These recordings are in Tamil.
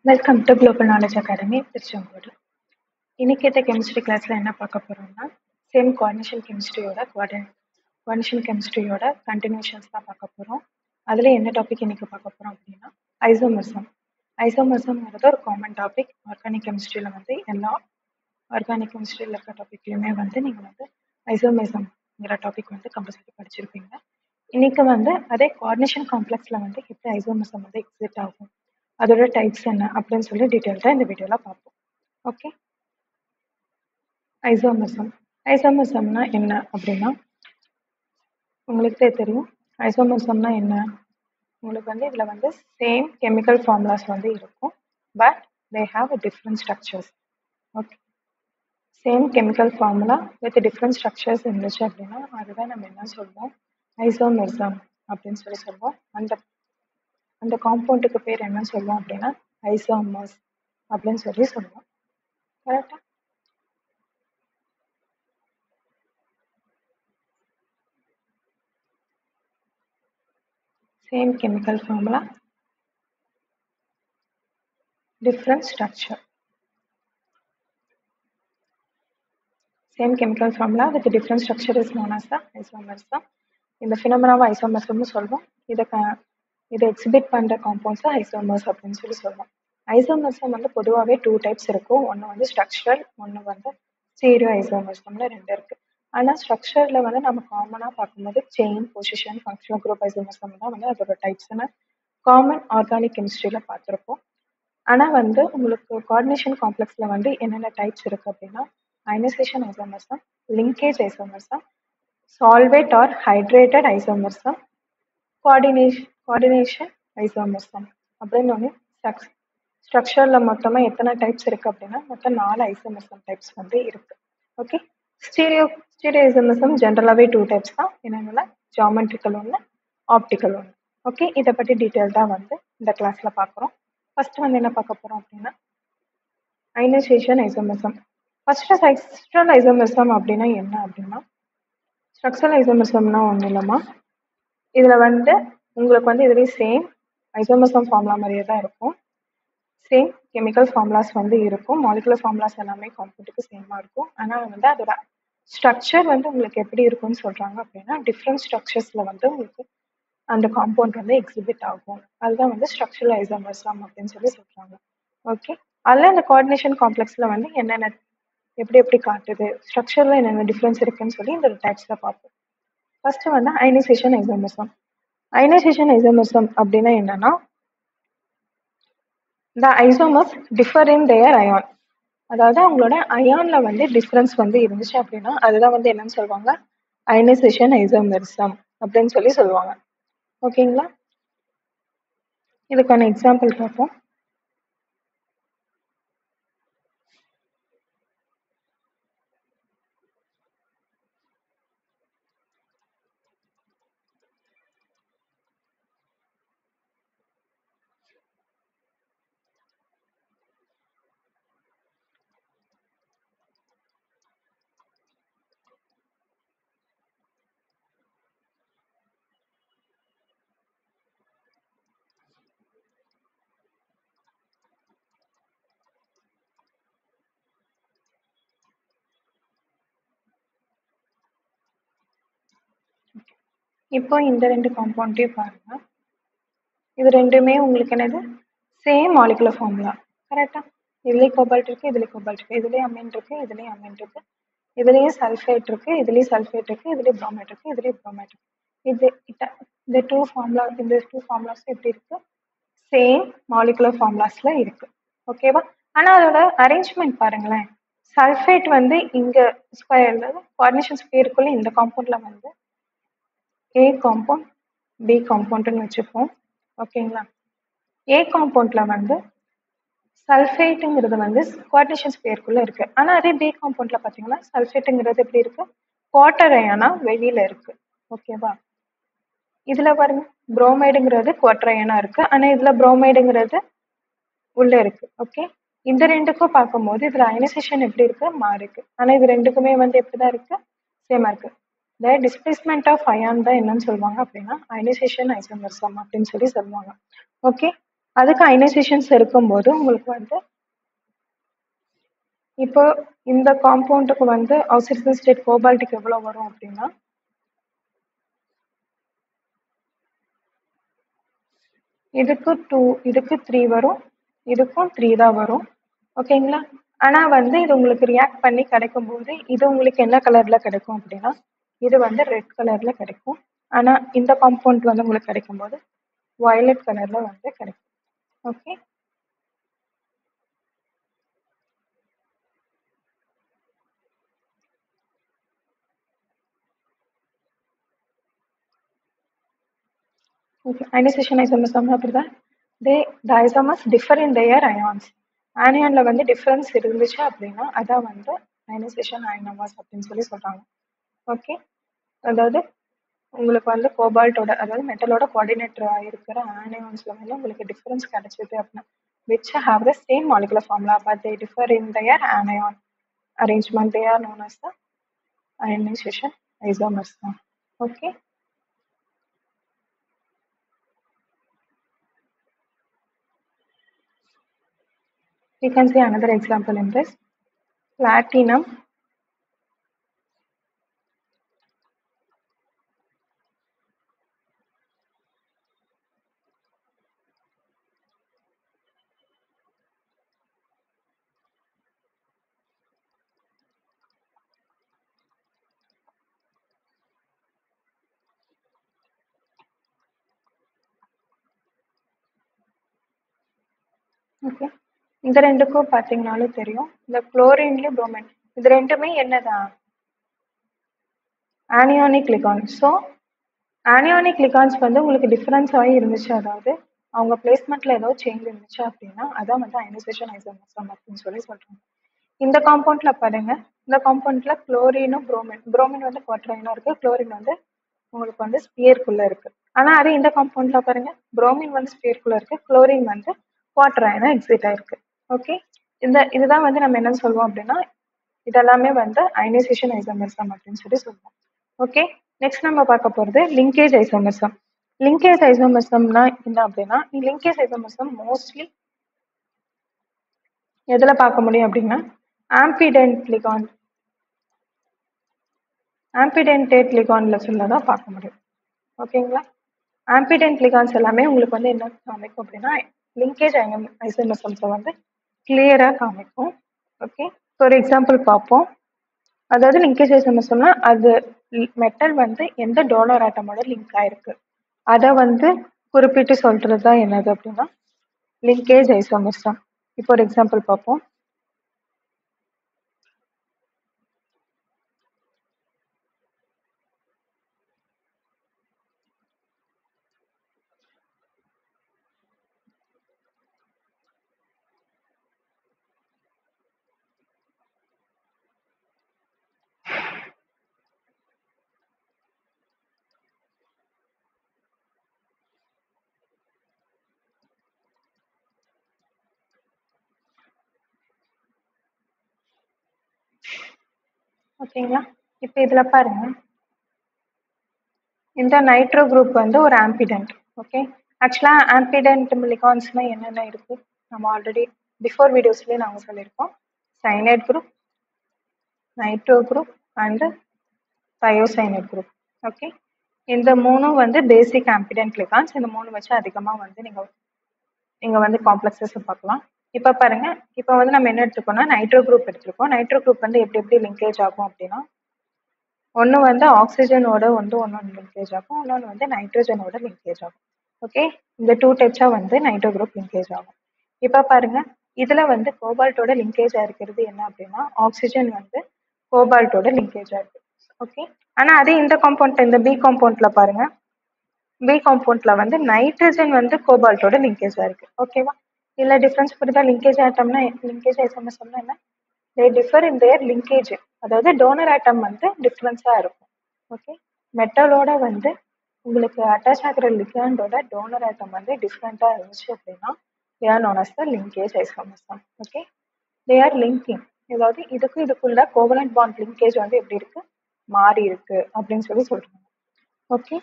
Welcome to global knowledge academy Tiruchengode. இன்னைக்கு கெமிஸ்ட்ரி கிளாஸில் என்ன பார்க்க போகிறோம்னா சேம் கோஆர்டினேஷன் கெமிஸ்ட்ரியோட கண்டினியூஷன்ஸ் தான் பார்க்க போகிறோம். அதில் என்ன டாபிக் இன்னைக்கு பார்க்க போகிறோம் அப்படின்னா ஐசோமர்சம். ஐசோமர்சம்ங்கிறது ஒரு காமன் டாபிக். ஆர்கானிக் கெமிஸ்ட்ரியில் எல்லா ஆர்கானிக் கெமிஸ்ட்ரியில் இருக்க டாப்பிக்லையுமே நீங்கள் ஐசோமர்சம்ங்கிற டாபிக் கம்பல்சரி படிச்சிருப்பீங்க. இன்னைக்கு அதே கோஆர்டினேஷன் காம்ப்ளெக்ஸில் எப்படி ஐசோமர்சம் எக்ஸிட் ஆகும், அதோட டைப்ஸ் என்ன அப்படின்னு சொல்லி டீட்டெயில்டாக இந்த வீடியோவில் பார்ப்போம். ஓகே, ஐசோமர்சம்னா என்ன அப்படின்னா உங்களுக்கே தெரியும். ஐசோமர்சம்னா என்ன, உங்களுக்கு இதில் சேம் கெமிக்கல் ஃபார்முலாஸ் இருக்கும், but they have different structures. Okay, same chemical formula with different structures இருந்துச்சு அப்படின்னா அதுதான் நம்ம என்ன சொல்லுவோம், ஐசோமர்சம் அப்படின்னு சொல்லி சொல்லுவோம். அந்த காம்பவுண்டுக்கு பேர் என்ன சொல்லுவோம் அப்படின்னா ஐசோமர்ஸ் அப்படின்னு சொல்லி சொல்லுவோம். கரெக்டா? Same chemical formula, different structure. Same chemical formula with a different structure is known as the isomerism. இந்த ஃபினோமெனாவை ஐசோமர்ஸ்னு சொல்லுவோம். இதை எக்ஸிபிட் பண்ணுற காம்பவுண்ட்ஸ் ஐசோமர்ஸ் அப்படின்னு சொல்லி சொல்லுவோம். ஐசோமர்சம் பொதுவாகவே 2 டைப்ஸ் இருக்கும். ஒன்று ஸ்ட்ரக்சரல், ஒன்று ஸ்டீரியோ ஐசோமர்சம்னு 2 இருக்கு. ஆனால் ஸ்ட்ரக்சரில் நம்ம காமனாக பார்க்கும்போது செயின், பொசிஷன், ஃபங்க்ஷனல் குரூப் ஐசோமர்சம் தான் அதோட டைப்ஸ்னு காமன் ஆர்கானிக் கெமிஸ்ட்ரியில் பார்த்துருப்போம். ஆனால் உங்களுக்கு கோஆர்டினேஷன் காம்ப்ளெக்ஸில் என்னென்ன டைப்ஸ் இருக்குது அப்படின்னா ionization isomerism, linkage isomerism, solvate or hydrated isomerism, coordination isomerism அப்படின்னு ஒன்று ஸ்ட்ரக்சரில் மொத்தமாக எத்தனை டைப்ஸ் இருக்குது அப்படின்னா மொத்தம் 4 ஐசோமர்சம் டைப்ஸ் இருக்கு. ஓகே, ஸ்டீரியோ ஐசோமர்சம் ஜென்ரலாகவே 2 டைப்ஸ் தான். என்னென்னா ஜியாமெட்ரிக்கல் ஒன்று, ஆப்டிக்கல் ஒன்று. ஓகே, இதை பற்றி டீட்டெயில்டாக இந்த கிளாஸில் பார்க்குறோம். ஃபர்ஸ்ட் என்ன பார்க்க போகிறோம் அப்படின்னா ionization isomerism. ஃபர்ஸ்ட் ஸ்ட்ரக்சரல் ஐசோமர்சம் அப்படின்னா என்ன அப்படின்னா ஸ்ட்ரக்சரல் ஐசோமர்சம்னா ஒன்றும் இல்லைம்மா, இதில் உங்களுக்கு இதுலேயும் சேம் ஐசோமர்சம் ஃபார்முலா மாதிரியே தான் இருக்கும். சேம் கெமிக்கல் ஃபார்முலாஸ் இருக்கும், மாலிகுலர் ஃபார்முலாஸ் எல்லாமே காம்பவுண்டுக்கு சேமாக இருக்கும். ஆனால் அதோட ஸ்ட்ரக்சர் உங்களுக்கு எப்படி இருக்கும்னு சொல்கிறாங்க அப்படின்னா டிஃப்ரெண்ட் ஸ்ட்ரக்சர்ஸில் உங்களுக்கு அந்த காம்பவுண்ட் எக்ஸிபிட் ஆகும். அதுதான் ஸ்ட்ரக்சரல் ஐசோமர்சம் அப்படின்னு சொல்லி சொல்கிறாங்க. ஓகே, அதில் இந்த கோஆர்டினேஷன் காம்ப்ளெக்ஸில் என்னென்ன எப்படி காட்டுது, ஸ்ட்ரக்சரில் என்னென்ன டிஃப்ரென்ஸ் இருக்குன்னு சொல்லி இந்த டைப்ஸில் பார்ப்போம். First ionisation isomerism. Ionisation isomerism அப்படின்னா என்னன்னா the isomers differ in their ion. அதாவது அவங்களோட அயான்ல டிஃப்ரென்ஸ் இருந்துச்சு அப்படின்னா அதுதான் என்னன்னு சொல்லுவாங்க, அயனைசேஷன் ஐசோமர்சம் அப்படின்னு சொல்லி சொல்லுவாங்க. ஓகேங்களா, இதுக்கான எக்ஸாம்பிள் பார்ப்போம். இப்போ இந்த 2 காம்பவுண்டையும் பாருங்க, இது ரெண்டுமே உங்களுக்கு என்னது சேம் மாலிகுலர் ஃபார்முலா. கரெக்டா? இதுலேயும் கோபால்ட் இருக்கு, இதுலேயும் கோபால்ட் இருக்கு, இதுலேயும் அமீன் இருக்கு, இதுலேயும் அமீன் இருக்கு, இதுலேயும் சல்ஃபேட் இருக்கு, இதுலேயும் சல்ஃபேட் இருக்கு, இதுலேயும் ப்ரோமைட் இருக்கு, இதுலேயும் ப்ரோமைட் இருக்கு. இந்த டூ ஃபார்முலாஸ் எப்படி இருக்கு, சேம் மாலிகுலர் ஃபார்முலாஸ்ல இருக்கு. ஓகேவா? ஆனா அதோட அரேஞ்ச்மெண்ட் பாருங்களேன். சல்ஃபேட் இங்க ஸ்கொயர்ல கோஆர்டினேஷன் ஸ்கொயருக்குள்ள இந்த காம்பவுண்ட்ல ஏ காம்பவுண்ட், பி காம்பவுண்ட்னு வச்சுப்போம். ஓகேங்களா, ஏ காம்பவுண்ட்ல சல்ஃபேட்டுங்கிறது கோஆர்டினேஷன் ஸ்கொயருக்குள்ள இருக்கு. ஆனா அதே பி காம்பவுண்ட்ல பாத்தீங்கன்னா சல்ஃபேட்டுங்கிறது எப்படி இருக்கு, குவார்டர் அயனா வெளியில இருக்கு. ஓகேவா, இதுல பாருங்க புரோமைடுங்கிறது குவார்டர் அயனா இருக்கு, ஆனா இதுல புரோமைடுங்கிறது உள்ள இருக்கு. ஓகே, இந்த ரெண்டுக்கும் பார்க்கும்போது இதுல அயனைசேஷன் எப்படி இருக்கு, மாறி இருக்கு. ஆனா இது ரெண்டுக்குமே எப்படிதான் இருக்கு, சேமா இருக்கு. இந்த டிஸ்பிளேஸ்மெண்ட் ஆஃப் அயான் தான் என்னன்னு சொல்லுவாங்க அப்படின்னா அயனைசேஷன் ஐசோமர்சம் அப்படின்னு சொல்லி சொல்லுவாங்க. ஓகே, அதுக்கு அயனைசேஷன்ஸ் இருக்கும்போது உங்களுக்கு வந்து இப்போ இந்த காம்பவுண்டுக்கு வந்து ஆக்சிஜன் ஸ்டேட் கோபால்ட்டுக்கு எவ்வளோ வரும் அப்படின்னா இதுக்கு 2, இதுக்கு 3 வரும், இதுக்கும் 3 தான் வரும். ஓகேங்களா? ஆனா வந்து இது உங்களுக்கு ரியாக்ட் பண்ணி கிடைக்கும்போது இது உங்களுக்கு என்ன கலர்ல கிடைக்கும் அப்படின்னா இது வந்து ரெட் கலர்ல கிடைக்கும். ஆனா இந்த காம்பவுண்ட் வந்து உங்களுக்கு கிடைக்கும்போது வயலட் கலர்ல வந்து கிடைக்கும். Okay, okay. Ionization isomerism அப்படிதான் the isomers differ in their ions. ஆனியான்ல வந்து டிஃபரன்ஸ் இருந்துச்சு அப்படின்னா அதான் வந்து அயனைசேஷன் ஐனோமர்ஸ் அப்படின்னு சொல்லி சொல்றாங்க. ஓகே, அதாவது உங்களுக்கு வந்து கோபால்ட்டோட அதாவது மெட்டலோட கோஆர்டினேட்டரா இருக்கிற ஆனியான்ஸ்ல வந்து உங்களுக்கு டிஃபரன்ஸ் கிடைச்சது அப்படின்னா which have the same molecular formula but they differ in their anion arrangement, they are known as the ionization isomers. Okay, you can see another example in this platinum okay, இந்த ரெண்டுக்கும் பார்த்தீங்கனாலும் தெரியும் இந்த குளோரின்லயும் புரோமைன் இது ரெண்டுமே என்னதான் ஆனியானிக் லிகான். ஸோ ஆனியானிக் லிகான்ஸ் வந்து உங்களுக்கு டிஃபரன்ஸ் ஆகி இருந்துச்சு அதாவது அவங்க பிளேஸ்மெண்ட்ல ஏதோ சேஞ்ச் இருந்துச்சு அப்படின்னா அதான் வந்து அயனைசேஷன் ஐசோமர்ஸ் அப்படின்னு சொல்லி சொல்றாங்க. இந்த காம்பவுண்ட்ல பாருங்க, இந்த காம்பவுண்ட்ல குளோரினும் புரோமின் வந்து குவாட்ரைனா இருக்கு, குளோரின் வந்து உங்களுக்கு வந்து ஸ்பியருக்குள்ள இருக்கு. ஆனா அதே இந்த காம்பவுண்ட்ல பாருங்க புரோமின் வந்து ஸ்பியருக்குள்ள இருக்கு, குளோரின் வந்து குவாட்ரைனா எக்ஸிட் ஆயிருக்கு. ஓகே, இதுதான் வந்து நம்ம என்ன சொல்லுவோம் அப்படின்னா இதெல்லாமே வந்து அயனைசேஷன் ஐசோமெரிசம் அப்படின்னு சொல்லி சொல்லுவோம். ஓகே, நெக்ஸ்ட் நம்ம பார்க்க போறது லிங்கேஜ் ஐசோமெரிசம். லிங்கேஜ் ஐசோமெரிசம்னா என்ன அப்படின்னா லிங்கேஜ் ஐசோமெரிசம் மோஸ்ட்லி எதுல பார்க்க முடியும் அப்படின்னா ஆம்பிடென்ட் லிகான் ஆம்பிடென்டேட் லிகான்ல தான் பார்க்க முடியும். ஓகேங்களா? ஆம்பிடென்ட் லிகான்ஸ் எல்லாமே உங்களுக்கு வந்து என்ன காமிக்கும் அப்படின்னா லிங்கேஜ் ஐசோமெரிசம்ஸை வந்து கிளியரா காமிக்கும். ஓகே, ஃபார் எக்ஸாம்பிள் பார்ப்போம். அதாவது லிங்கேஜ் ஐசோமெரிசம்னா அது மெட்டல் வந்து எந்த டோனர் ஆட்டமோட லிங்க் ஆயிருக்கு அதை வந்து குறிப்பிட்டு சொல்றது தான் என்னது அப்படின்னா லிங்கேஜ் ஐசோமெரிசம். இப்போ ஒரு எக்ஸாம்பிள் பார்ப்போம். ஓகேங்களா? இப்போ இதுல பாருங்க, இந்த நைட்ரோ குரூப் வந்து ஒரு ஆம்பிடென்ட். ஓகே, ஆக்சுவலா ஆம்பிடென்ட் லிகான்ஸ்னா என்னென்ன இருக்கு நம்ம ஆல்ரெடி பிஃபோர் வீடியோஸ்லயே நாங்க சொல்லியிருக்கோம். Cyanide group, nitro group and thiocyanate group. Okay, இந்த மூணும் வந்து பேசிக் ஆம்பிடென்ட் லிகான்ஸ். இந்த மூணு வச்சு அதிகமா வந்து நீங்க வந்து காம்ப்ளெக்ஸஸ் பார்க்கலாம். இப்போ பாருங்க, இப்போ வந்து நம்ம என்ன எடுத்துக்கோம்னா நைட்ரோ குரூப் எடுத்திருக்கோம். நைட்ரோ குரூப் வந்து எப்படி லிங்கேஜ் ஆகும் அப்படின்னா ஒன்று வந்து ஆக்சிஜனோட வந்து ஒன்று லிங்கேஜ் ஆகும், இன்னொன்று வந்து நைட்ரோஜனோட லிங்கேஜ் ஆகும். ஓகே, இந்த 2 டைப்ஸாக வந்து நைட்ரோ குரூப் லிங்கேஜ் ஆகும். இப்போ பாருங்க, இதுல வந்து கோபால்ட்டோட லிங்கேஜ் இருக்கிறது என்ன அப்படின்னா ஆக்சிஜன் வந்து கோபால்ட்டோட லிங்கேஜ் இருக்கு. ஓகே, ஆனா அதே இந்த காம்பவுண்ட் இந்த பி காம்பவுண்ட்ல பாருங்க, பி காம்பவுண்ட்ல வந்து நைட்ரஜன் வந்து கோபால்ட்டோட லிங்கேஜ் இருக்கு. ஓகேவா? இல்ல டிஃபரன்ஸ் புரியுதா? லிங்கேஜ் ஆட்டம்னா லிங்கேஜ் ஐசோமெரிசம்னா என்ன? they differ in their linkage. அதாவது டோனர் ஆட்டம் வந்து டிஃப்ரென்ஸா இருக்கும். ஓகே, மெட்டலோட வந்து உங்களுக்கு அட்டாச் ஆகிற லிகாண்டோட டோனர் ஆட்டம் வந்து டிஃப்ரெண்டா இருந்துச்சு அப்படின்னா they are known as the linkage isomerism. Okay, they are linking. அதாவது இதுக்குள்ள கோவலன்ட் பாண்ட் லிங்கேஜ் வந்து எப்படி இருக்கு, மாறி இருக்கு அப்படின்னு சொல்லி சொல்றாங்க. ஓகே,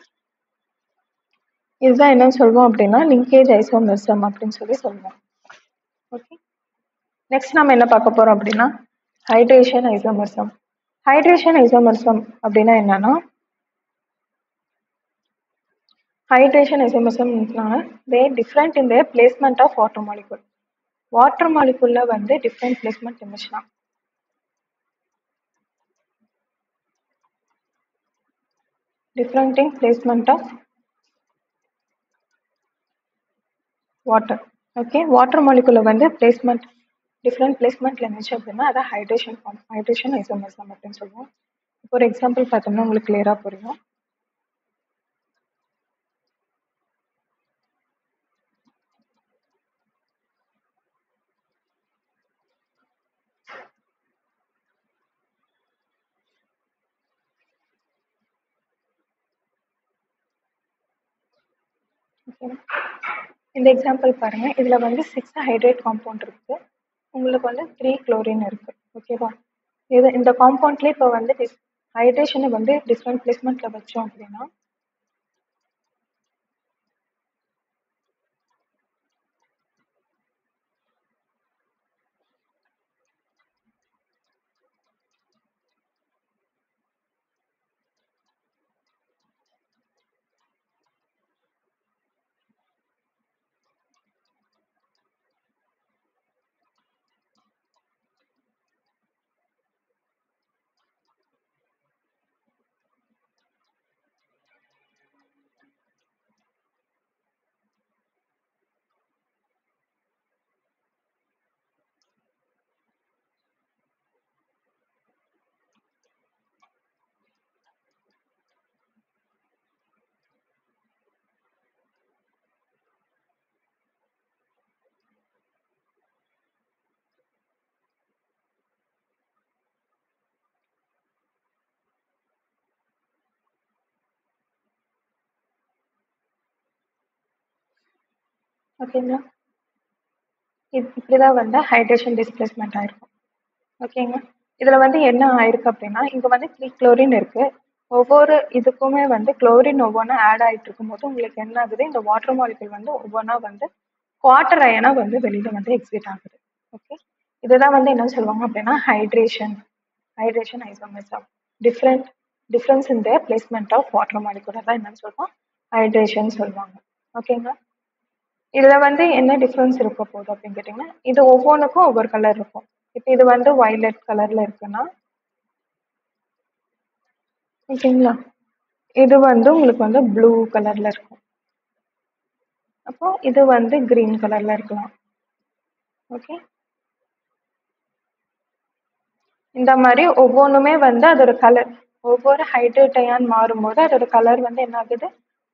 இதுதான் என்னன்னு சொல்லுவோம் அப்படின்னா லிங்கேஜ் ஐசோமெர்சம் அப்படின்னு சொல்லி சொல்லுவோம். ஓகே, நெக்ஸ்ட் நம்ம என்ன பார்க்க போறோம் அப்படின்னா ஹைட்ரேஷன் ஐசோமெர்சம். ஹைட்ரேஷன் ஐசோமெர்சம் அப்படின்னா என்னன்னா hydration isomerism they different in their placement of water molecule. Water molecule வந்து different placement இருந்துச்சுன்னா different in placement of water. Okay, water molecule வந்து placement different placementல இருந்துச்சு அப்படின்னா அதை hydration form, hydration isomerism அப்படின்னு சொல்லுவோம். இப்போ ஒரு எக்ஸாம்பிள் பார்த்தோம்னா உங்களுக்கு கிளியரா புரியும். இந்த எக்ஸாம்பிள் பாருங்க, இதுல வந்து 6 ஹைட்ரேட் காம்பவுண்ட் இருக்கு, உங்களுக்கு வந்து 3 குளோரின் இருக்கு. ஓகேவா, இது இந்த காம்பவுண்ட்ல இப்போ வந்து ஹைட்ரேஷனை வந்து டிஃப்ரெண்ட் பிளேஸ்மெண்ட்ல வச்சோம் அப்படின்னா ஓகேங்களா, இப்படிதான் வந்து ஹைட்ரேஷன் டிஸ்பிளேஸ்மெண்ட் ஆயிருக்கும். ஓகேங்க, இதுல வந்து என்ன ஆயிருக்கு அப்படின்னா இங்க வந்து 3 குளோரின் இருக்கு, ஒவ்வொரு இதுக்குமே வந்து குளோரின் ஒவ்வொன்றா ஆட் ஆயிட்டு இருக்கும் போது உங்களுக்கு என்ன ஆகுது, இந்த வாட்டர் மாலிகுல் வந்து ஒவ்வொன்றா வந்து குவார்டர் அயனா வந்து வெளியில வந்து எக்ஸிட் ஆகுது. ஓகே, இதுதான் வந்து என்ன சொல்லுவாங்க அப்படின்னா hydration, hydration isomerism, different difference in the placement of water molecule தான் என்னன்னு சொல்லுவோம் ஹைட்ரேஷன் சொல்லுவாங்க. ஓகேங்களா, இதுல வந்து என்ன டிஃப்ரென்ஸ் இருக்க போகுது அப்படின்னு கேட்டீங்கன்னா இது ஒவ்வொன்றுக்கும் ஒவ்வொரு கலர் இருக்கும். இப்போ இது வந்து வயலட் கலர்ல இருக்குன்னா ஓகேங்களா, இது வந்து உங்களுக்கு வந்து ப்ளூ கலர்ல இருக்கும், அப்போ இது வந்து கிரீன் கலர்ல இருக்கலாம். ஓகே, இந்த மாதிரி ஒவ்வொன்றுமே வந்து அதோட கலர், ஒவ்வொரு ஹைட்ரேட் அயான் மாறும்போது அதோட கலர் வந்து என்ன ஆகுது,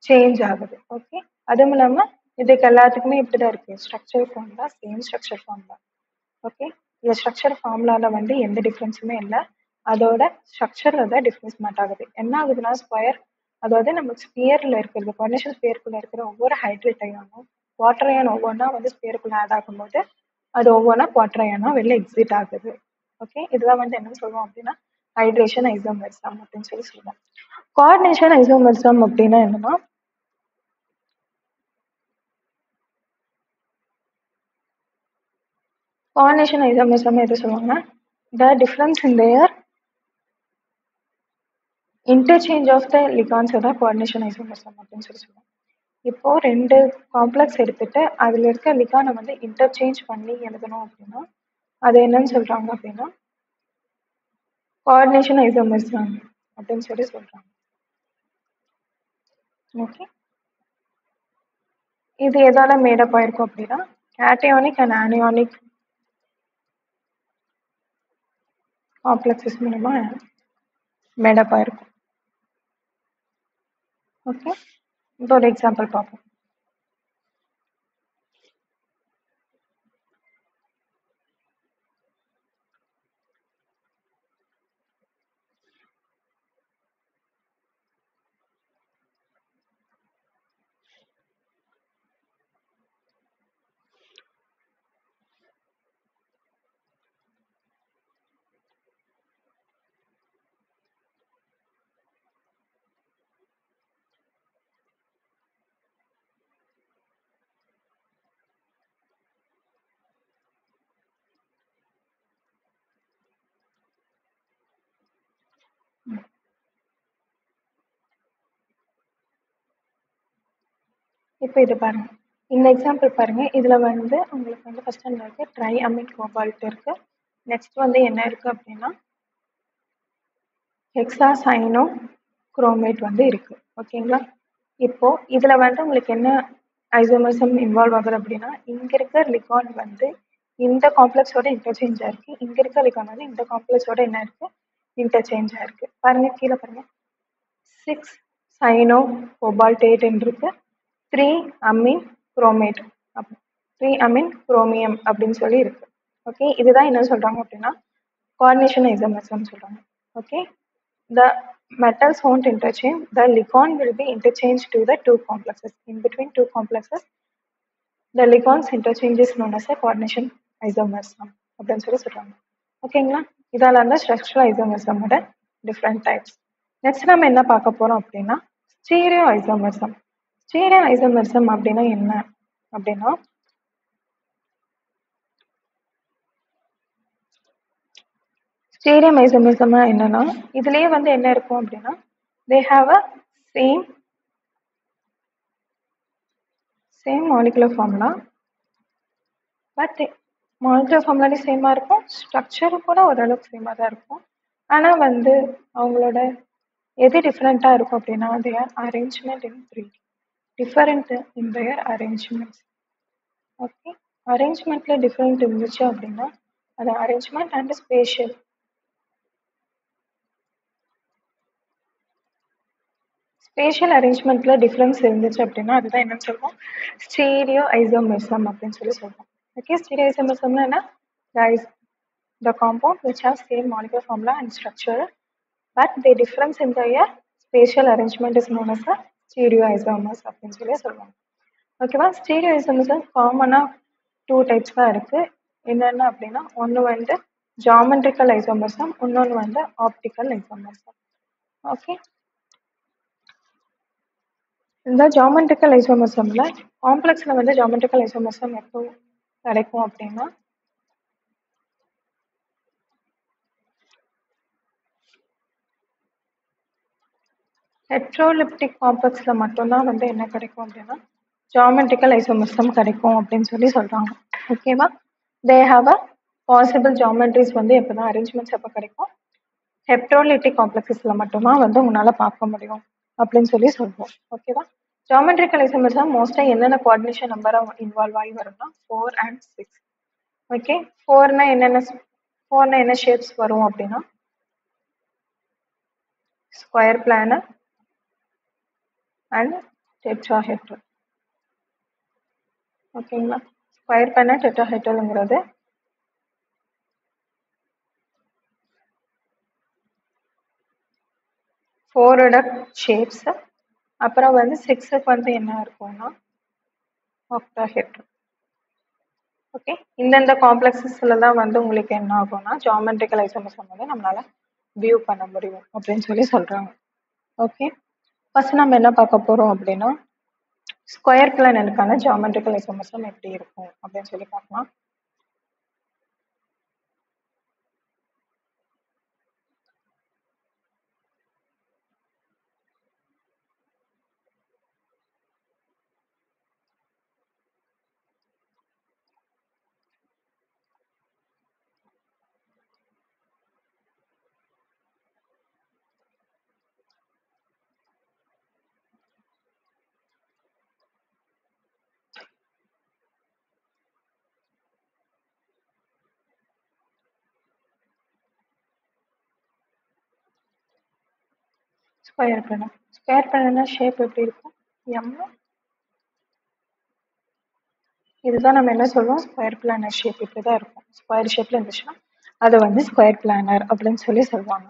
சேஞ்ச் ஆகுது. ஓகே, அதுவும் இல்லாம இதுக்கு எல்லாத்துக்குமே இப்படிதான் இருக்கு, ஸ்ட்ரக்சர் ஃபார்ம் தான், சேம் ஸ்ட்ரக்சர் ஃபார்ம் தான். ஓகே, இந்த ஸ்ட்ரக்சர் ஃபார்முலால வந்து எந்த டிஃப்ரென்ஸுமே இல்லை, அதோட ஸ்ட்ரக்சர்ல தான் டிஃப்ரென்ஸ்மெண்ட் ஆகுது. என்ன ஆகுதுன்னா ஸ்கொயர், அதாவது நம்ம ஸ்பியர்ல இருக்கிறது, கோஆர்டினேஷன் ஸ்பியருக்குள்ள இருக்கிற ஒவ்வொரு ஹைட்ரேட் அயானும் வாட்டர் அயான் ஒவ்வொன்றா வந்து ஸ்பியருக்குள்ள ஆட் ஆகும்போது அது ஒவ்வொன்றா வாட்டர் அயானா வெளில எக்ஸிட் ஆகுது. ஓகே, இதுதான் வந்து என்ன சொல்லுவோம் அப்படின்னா ஹைட்ரேஷன் ஐசோமெர்சம் அப்படின்னு சொல்லி சொல்லுவோம். கோஆர்டினேஷன் ஐசோமெர்சம் அப்படின்னா என்னன்னா கோஆர்டினேஷன் ஐசோமெர்சம் எது சொல்லுவாங்கன்னா the difference in their interchange of the ligands தான் கோஆர்டினேஷன் ஐசோமெர்சம் அப்படின்னு சொல்லி சொல்லுவோம். இப்போ 2 காம்ப்ளெக்ஸ் எடுத்துட்டு அதுல இருக்க லிகானை வந்து இன்டர்சேஞ்ச் பண்ணி எழுதணும் அப்படின்னா அது என்னன்னு சொல்றாங்க அப்படின்னா கோஆர்டினேஷன் ஐசோமெர்சம் அப்படின்னு சொல்லி சொல்றாங்க. ஓகே, இது எதால மேடப் ஆயிருக்கும் அப்படின்னா கேட்டயானிக் அண்ட் ஆனியானிக் காம்ப்ளெக்ஸஸ் மூலமா மேடப் ஆயிருக்கும். ஓகே, இப்போ ஒரு எக்ஸாம்பிள் பார்ப்போம். இப்போ இது பாருங்க. இந்த எக்ஸாம்பிள் பாருங்க. இதுல வந்து உங்களுக்கு வந்து ஃபர்ஸ்ட் என்ன இருக்கு? ட்ரை அமீன் கோபால்ட் இருக்கு. நெக்ஸ்ட் வந்து என்ன இருக்கு அப்படின்னா ஹெக்ஸாசைனோ குரோமேட் வந்து இருக்கு. ஓகேங்களா? இப்போ இதுல வந்து உங்களுக்கு என்ன ஐசோமர்சம் இன்வால்வ் ஆகுது அப்படின்னா இங்க இருக்க லிகான் வந்து இந்த காம்ப்ளெக்ஸோட இன்டர்சேஞ்ச் ஆயிருக்கு. இங்க இருக்க லிகான் வந்து இந்த காம்ப்ளெக்ஸோட என்ன இருக்கு? இன்டர்சேஞ்ச் ஆயிருக்கு. பாருங்க கீழே பாருங்க. 6 சைனோ கோபால்டேட் இருக்கு. 3 அமீன் குரோமேட் 3 அமீன் குரோமியம் அப்படின்னு சொல்லி இருக்கு. ஓகே, இதுதான் என்ன சொல்றாங்க அப்படின்னா கோஆர்டினேஷன் ஐசோமர்சம் சொல்றாங்க. Okay, the metals won't interchange, the Ligon will be interchanged to the two complexes. In between two complexes, the Ligon's interchange is known as a coordination isomerism. அப்படின்னு சொல்லி சொல்றாங்க. ஓகேங்களா? இதால இருந்தா ஸ்ட்ரக்சரல் ஐசோமர்சமோட டிஃப்ரெண்ட் டைப்ஸ். நெக்ஸ்ட் நம்ம என்ன பார்க்க போறோம் அப்படின்னா ஸ்டீரியோ ஐசோமர்சம். ஸ்டீரியோ ஐசோமர்சம் அப்படின்னா என்ன அப்படின்னா ஸ்டீரியோ ஐசோமர்சம் என்னன்னா இதுலயே வந்து என்ன இருக்கும் அப்படின்னா they have a same molecular formula but molecular ஃபார்முலாலே சேமாக இருக்கும், ஸ்ட்ரக்சரும் கூட ஓரளவுக்கு சேமாக தான் இருக்கும். ஆனால் வந்து அவங்களோட எது டிஃப்ரெண்ட்டாக இருக்கும் அப்படின்னா their arrangement in 3D different in their arrangements. Okay, அரேஞ்ச்மெண்ட்டில் டிஃப்ரெண்ட் இருந்துச்சு அப்படின்னா அது அரேஞ்ச்மெண்ட் அண்ட் ஸ்பேஷியல். ஸ்பேஷியல் அரேஞ்ச்மெண்ட்டில் டிஃப்ரென்ஸ் இருந்துச்சு அப்படின்னா அதுதான் என்னன்னு சொல்லுவோம் ஸ்டீரியோ ஐசோமெர்சம் அப்படின்னு சொல்லி சொல்லுவோம். Okay, stereoisomers என்ன? The compound which have same molecular formula and structure, but the difference in their spatial arrangement is known as the stereoisomers அப்படின்னு சொல்லி சொல்லுவாங்க. ஓகேவா? ஸ்டீரியோஐசோமர்ஸ் காமனாக 2 டைப்ஸ் தான் இருக்கு. என்னென்ன அப்படின்னா ஒன்று வந்து ஜாமெட்ரிக்கல் ஐசோமர்சம், இன்னொன்று வந்து ஆப்டிக்கல் ஐசோமர்சம். ஓகே, இந்த ஜாமெட்ரிக்கல் ஐசோமர்சம்ல காம்ப்ளெக்ஸ்ல வந்து ஜாமெட்ரிக்கல் ஐசோமர்சம் எப்போ கிடைக்கும் அப்படின்னா ஹெட்ரோலிப்டிக் காம்ப்ளெக்ஸ்ல மட்டும்தான் வந்து என்ன கிடைக்கும் அப்படின்னா ஜாமெட்ரிக்கல் ஐசோமர்சம் கிடைக்கும் அப்படின்னு சொல்லி சொல்றாங்க. ஓகேவா? They have a possible geometries வந்து எப்போதான் அரேஞ்ச்மெண்ட்ஸ் எப்போ கிடைக்கும் ஹெட்ரோலிட்டிக் காம்ப்ளெக்ஸஸ்ல மட்டும்தான் வந்து உங்களால பார்க்க முடியும் அப்படின்னு சொல்லி சொல்லுவோம். ஓகேவா? ஜாமெட்ரிக்கல் ஐசோமர்சம் மோஸ்டா என்னென்ன கோஆர்டினேஷன் நம்பரை இன்வால்வ் ஆகி வரும்னா 4 and 6. ஓகே, 4னா என்ன ஷேப்ஸ் வரும் அப்படின்னா ஸ்கொயர் பிளானர் அண்ட் டெட்ராஹெட்ரல். ஓகேங்களா? ஸ்கொயர் பிளானர் டெட்ராஹெட்ரல்ங்கிறது 4ஓட ஷேப்ஸ். அப்புறம் வந்து 6க்கு வந்து என்ன இருக்கும்னா ஆக்டாஹெட்ரல். ஓகே, இந்தந்த காம்ப்ளெக்ஸஸ்ல தான் வந்து உங்களுக்கு என்ன ஆகும்னா ஜாமெட்ரிக்கல் ஐசோமர்சம் வந்து நம்மளால வியூ பண்ண முடியும் அப்படின்னு சொல்லி சொல்றாங்க. ஓகே, ஃபர்ஸ்ட் நம்ம என்ன பார்க்க போறோம் அப்படின்னா ஸ்கொயர் பிளானருக்கான ஜாமெட்ரிக்கல் ஐசோமர்சம் எப்படி இருக்கும் அப்படின்னு சொல்லி பார்க்கலாம். ஸ்கொயர் பிளானர் ஷேப் எப்படி இருக்கும்? எம். இதுதான் நம்ம என்ன சொல்லுவோம் ஸ்கொயர் பிளானர் ஷேப் இப்படி தான் இருக்கும். ஸ்கொயர் ஷேப்ல இருந்துச்சுன்னா அது வந்து ஸ்கொயர் பிளானர் அப்படின்னு சொல்லி சொல்லுவாங்க.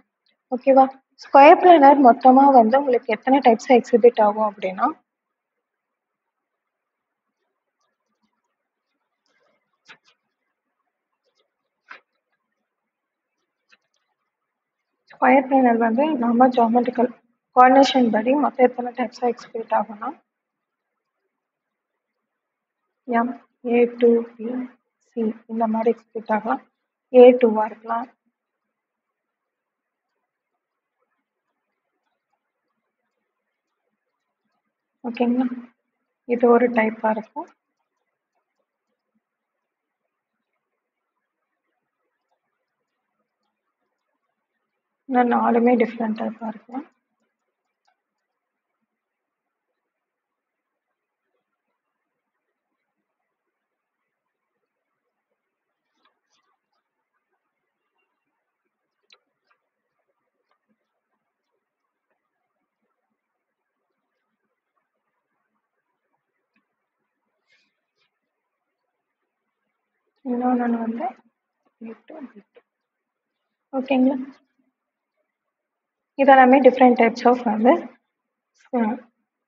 ஓகேவா? ஸ்கொயர் பிளானர் மொத்தமா வந்து உங்களுக்கு எத்தனை டைப்ஸா எக்ஸிபிட் ஆகும் அப்படின்னா ஸ்கொயர் பிளானர் வந்து நம்ம ஜாமெட்ரிக்கல் கோஆர்டினேஷன் படி மொத்தம் எத்தனை டைப்ஸா எக்ஸிபிட் ஆகும்னா எம், ஏ டூ, பி, சி இந்த மாதிரி எக்ஸிபிட் ஆகலாம். A2வா இருக்கலாம், ஓகேங்களா? இது ஒரு டைப்பாக இருக்கும். இன்னும் 4மே டிஃப்ரெண்ட் டைப்பாக இருக்கும். இன்னொன்று வந்து A2 B2. ஓகேங்களா? இதெல்லாமே டிஃப்ரெண்ட் டைப்ஸ் ஆஃப் வந்து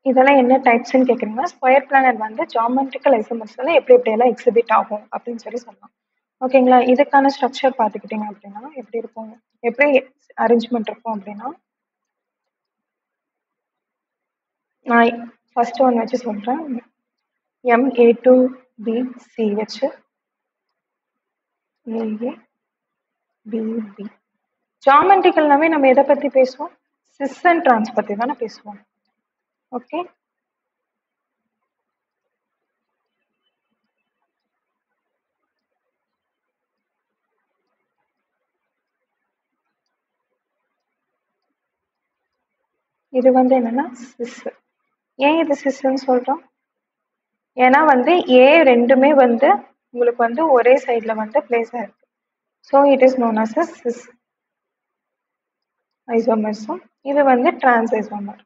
இதெல்லாம் என்ன டைப்ஸ்ன்னு கேட்குறீங்கன்னா, ஸ்கொயர் பிளானர் வந்து ஜாமெட்ரிக்கல் ஐசோமர்ஸ்ல எப்படி எப்படியெல்லாம் எக்ஸிபிட் ஆகும் அப்படின்னு சொல்லலாம். ஓகேங்களா? இதுக்கான ஸ்ட்ரக்சர் பார்த்துக்கிட்டிங்க அப்படின்னா எப்படி இருக்கும், எப்படி அரேஞ்ச்மெண்ட் இருக்கும் அப்படின்னா, நான் ஃபர்ஸ்ட் ஒன் வச்சு சொல்கிறேன். MA2BC வச்சு AABB. ஜாமெட்ரிக்கல்னாவே நம்ம எதை பற்றி பேசுவோம்? சிஸ் அண்ட் ட்ரான்ஸ் பற்றி தானே பேசுவோம். ஓகே, இது வந்து என்னன்னா சிஸ். ஏன் இது சிஸ்ன்னு சொல்கிறோம்? ஏன்னா வந்து ஏ ரெண்டுமே வந்து உங்களுக்கு வந்து ஒரே சைடில் வந்து பிளேஸ் ஆயிருக்கு. So it is known as a cis ஐசோமர்ஸும் இது வந்து டிரான்ஸ் ஐசோமர்.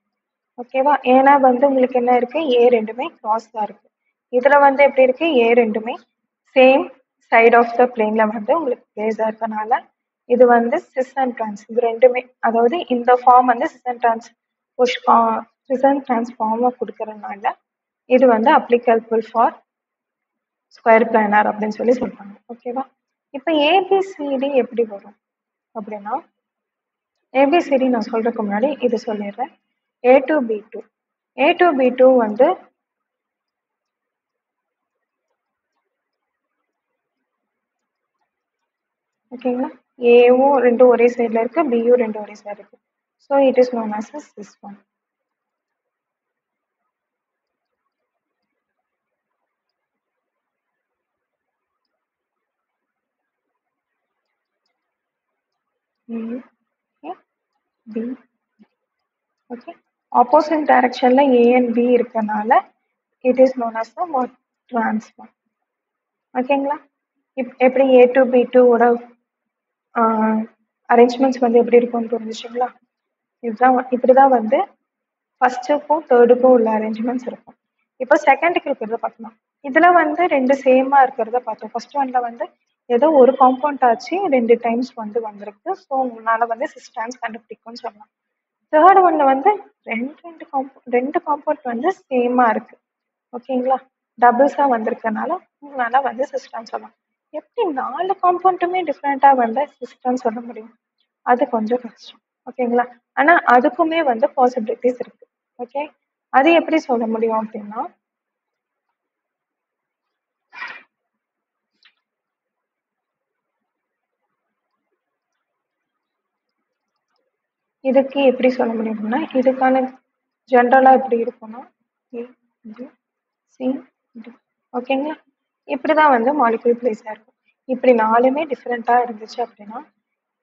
ஓகேவா? ஏன்னா வந்து உங்களுக்கு என்ன இருக்கு, ஏ ரெண்டுமே கிராஸ் தான் இருக்கு. இதில் வந்து எப்படி இருக்கு, ஏ ரெண்டுமே சேம் சைட் ஆஃப் த பிளேன்ல வந்து உங்களுக்கு பிளேஸ் இருக்கனால இது வந்து சிஸ் அண்ட் டிரான்ஸ். இது ரெண்டுமே, அதாவது இந்த ஃபார்ம் வந்து sis and trans sis and trans ஃபார்மை கொடுக்கறதுனால இது வந்து அப்ளிகபிள் ஃபார் ஸ்கொயர் பிளானர் அப்படின்னு சொல்லி சொல்றாங்க. ஓகேவா? இப்போ ஏபிசிடி எப்படி வரும் அப்படின்னா, ஏபிசிடி நான் சொல்றதுக்கு முன்னாடி இது சொல்லிடுறேன். A2B2 A2B2 வந்து ஓகேங்களா, ஏவும் ரெண்டும் ஒரே சைடில் இருக்கு, பியும் ரெண்டும் ஒரே சைடு இருக்கு. So it is known as cis one. B. Okay, opposite டைரக்ஷன்ல ஏ அண்ட் பி இருக்கனால it is known as the trans form. ஓகேங்களா? எப்படி A2B2ஓட அரேஞ்ச்மெண்ட்ஸ் வந்து எப்படி இருக்கும்னு புரிஞ்சுச்சுங்களா? இதுதான் இப்படிதான் வந்து ஃபர்ஸ்ட்டுக்கும் தேர்டுக்கும் உள்ள அரேஞ்ச்மெண்ட்ஸ் இருக்கும். இப்போ செகண்டுக்கு இருக்கிறத பார்க்கலாம். இதுல வந்து ரெண்டு சேமா இருக்கிறத பார்த்தோம். ஃபர்ஸ்ட் ஒன்ல வந்து ஏதோ ஒரு காம்பவுண்ட் ஆச்சு 2 டைம்ஸ் வந்து வந்திருக்கு. ஸோ உங்களால வந்து 6 டைம்ஸ் கண்டுபிடிக்கும்னு சொல்லலாம். தேர்ட் ஒன்ல வந்து ரெண்டு காம்பவுண்ட் வந்து சேமா இருக்கு. ஓகேங்களா? டபுள்ஸா வந்திருக்கனால உங்களால வந்து 6 டைம்ஸ் சொல்லலாம். எப்படி 4 காம்பவுண்டுமே டிஃப்ரெண்டா வந்து 6 டைம்ஸ் சொல்ல முடியும்? அது கொஞ்சம் கஷ்டம். ஓகேங்களா? ஆனா அதுக்குமே வந்து பாசிபிலிட்டிஸ் இருக்கு. ஓகே, அது எப்படி சொல்ல முடியும் அப்படின்னா, இதுக்கு எப்படி சொல்ல முடியும்னா, இதுக்கான ஜென்ரலா எப்படி இருக்கும்னா A, B, C, D. ஓகேங்களா? இப்படிதான் வந்து மாலிகுல் பிளேஸ் ஆயிருக்கும். இப்படி 4மே டிஃப்ரெண்டா இருந்துச்சு அப்படின்னா,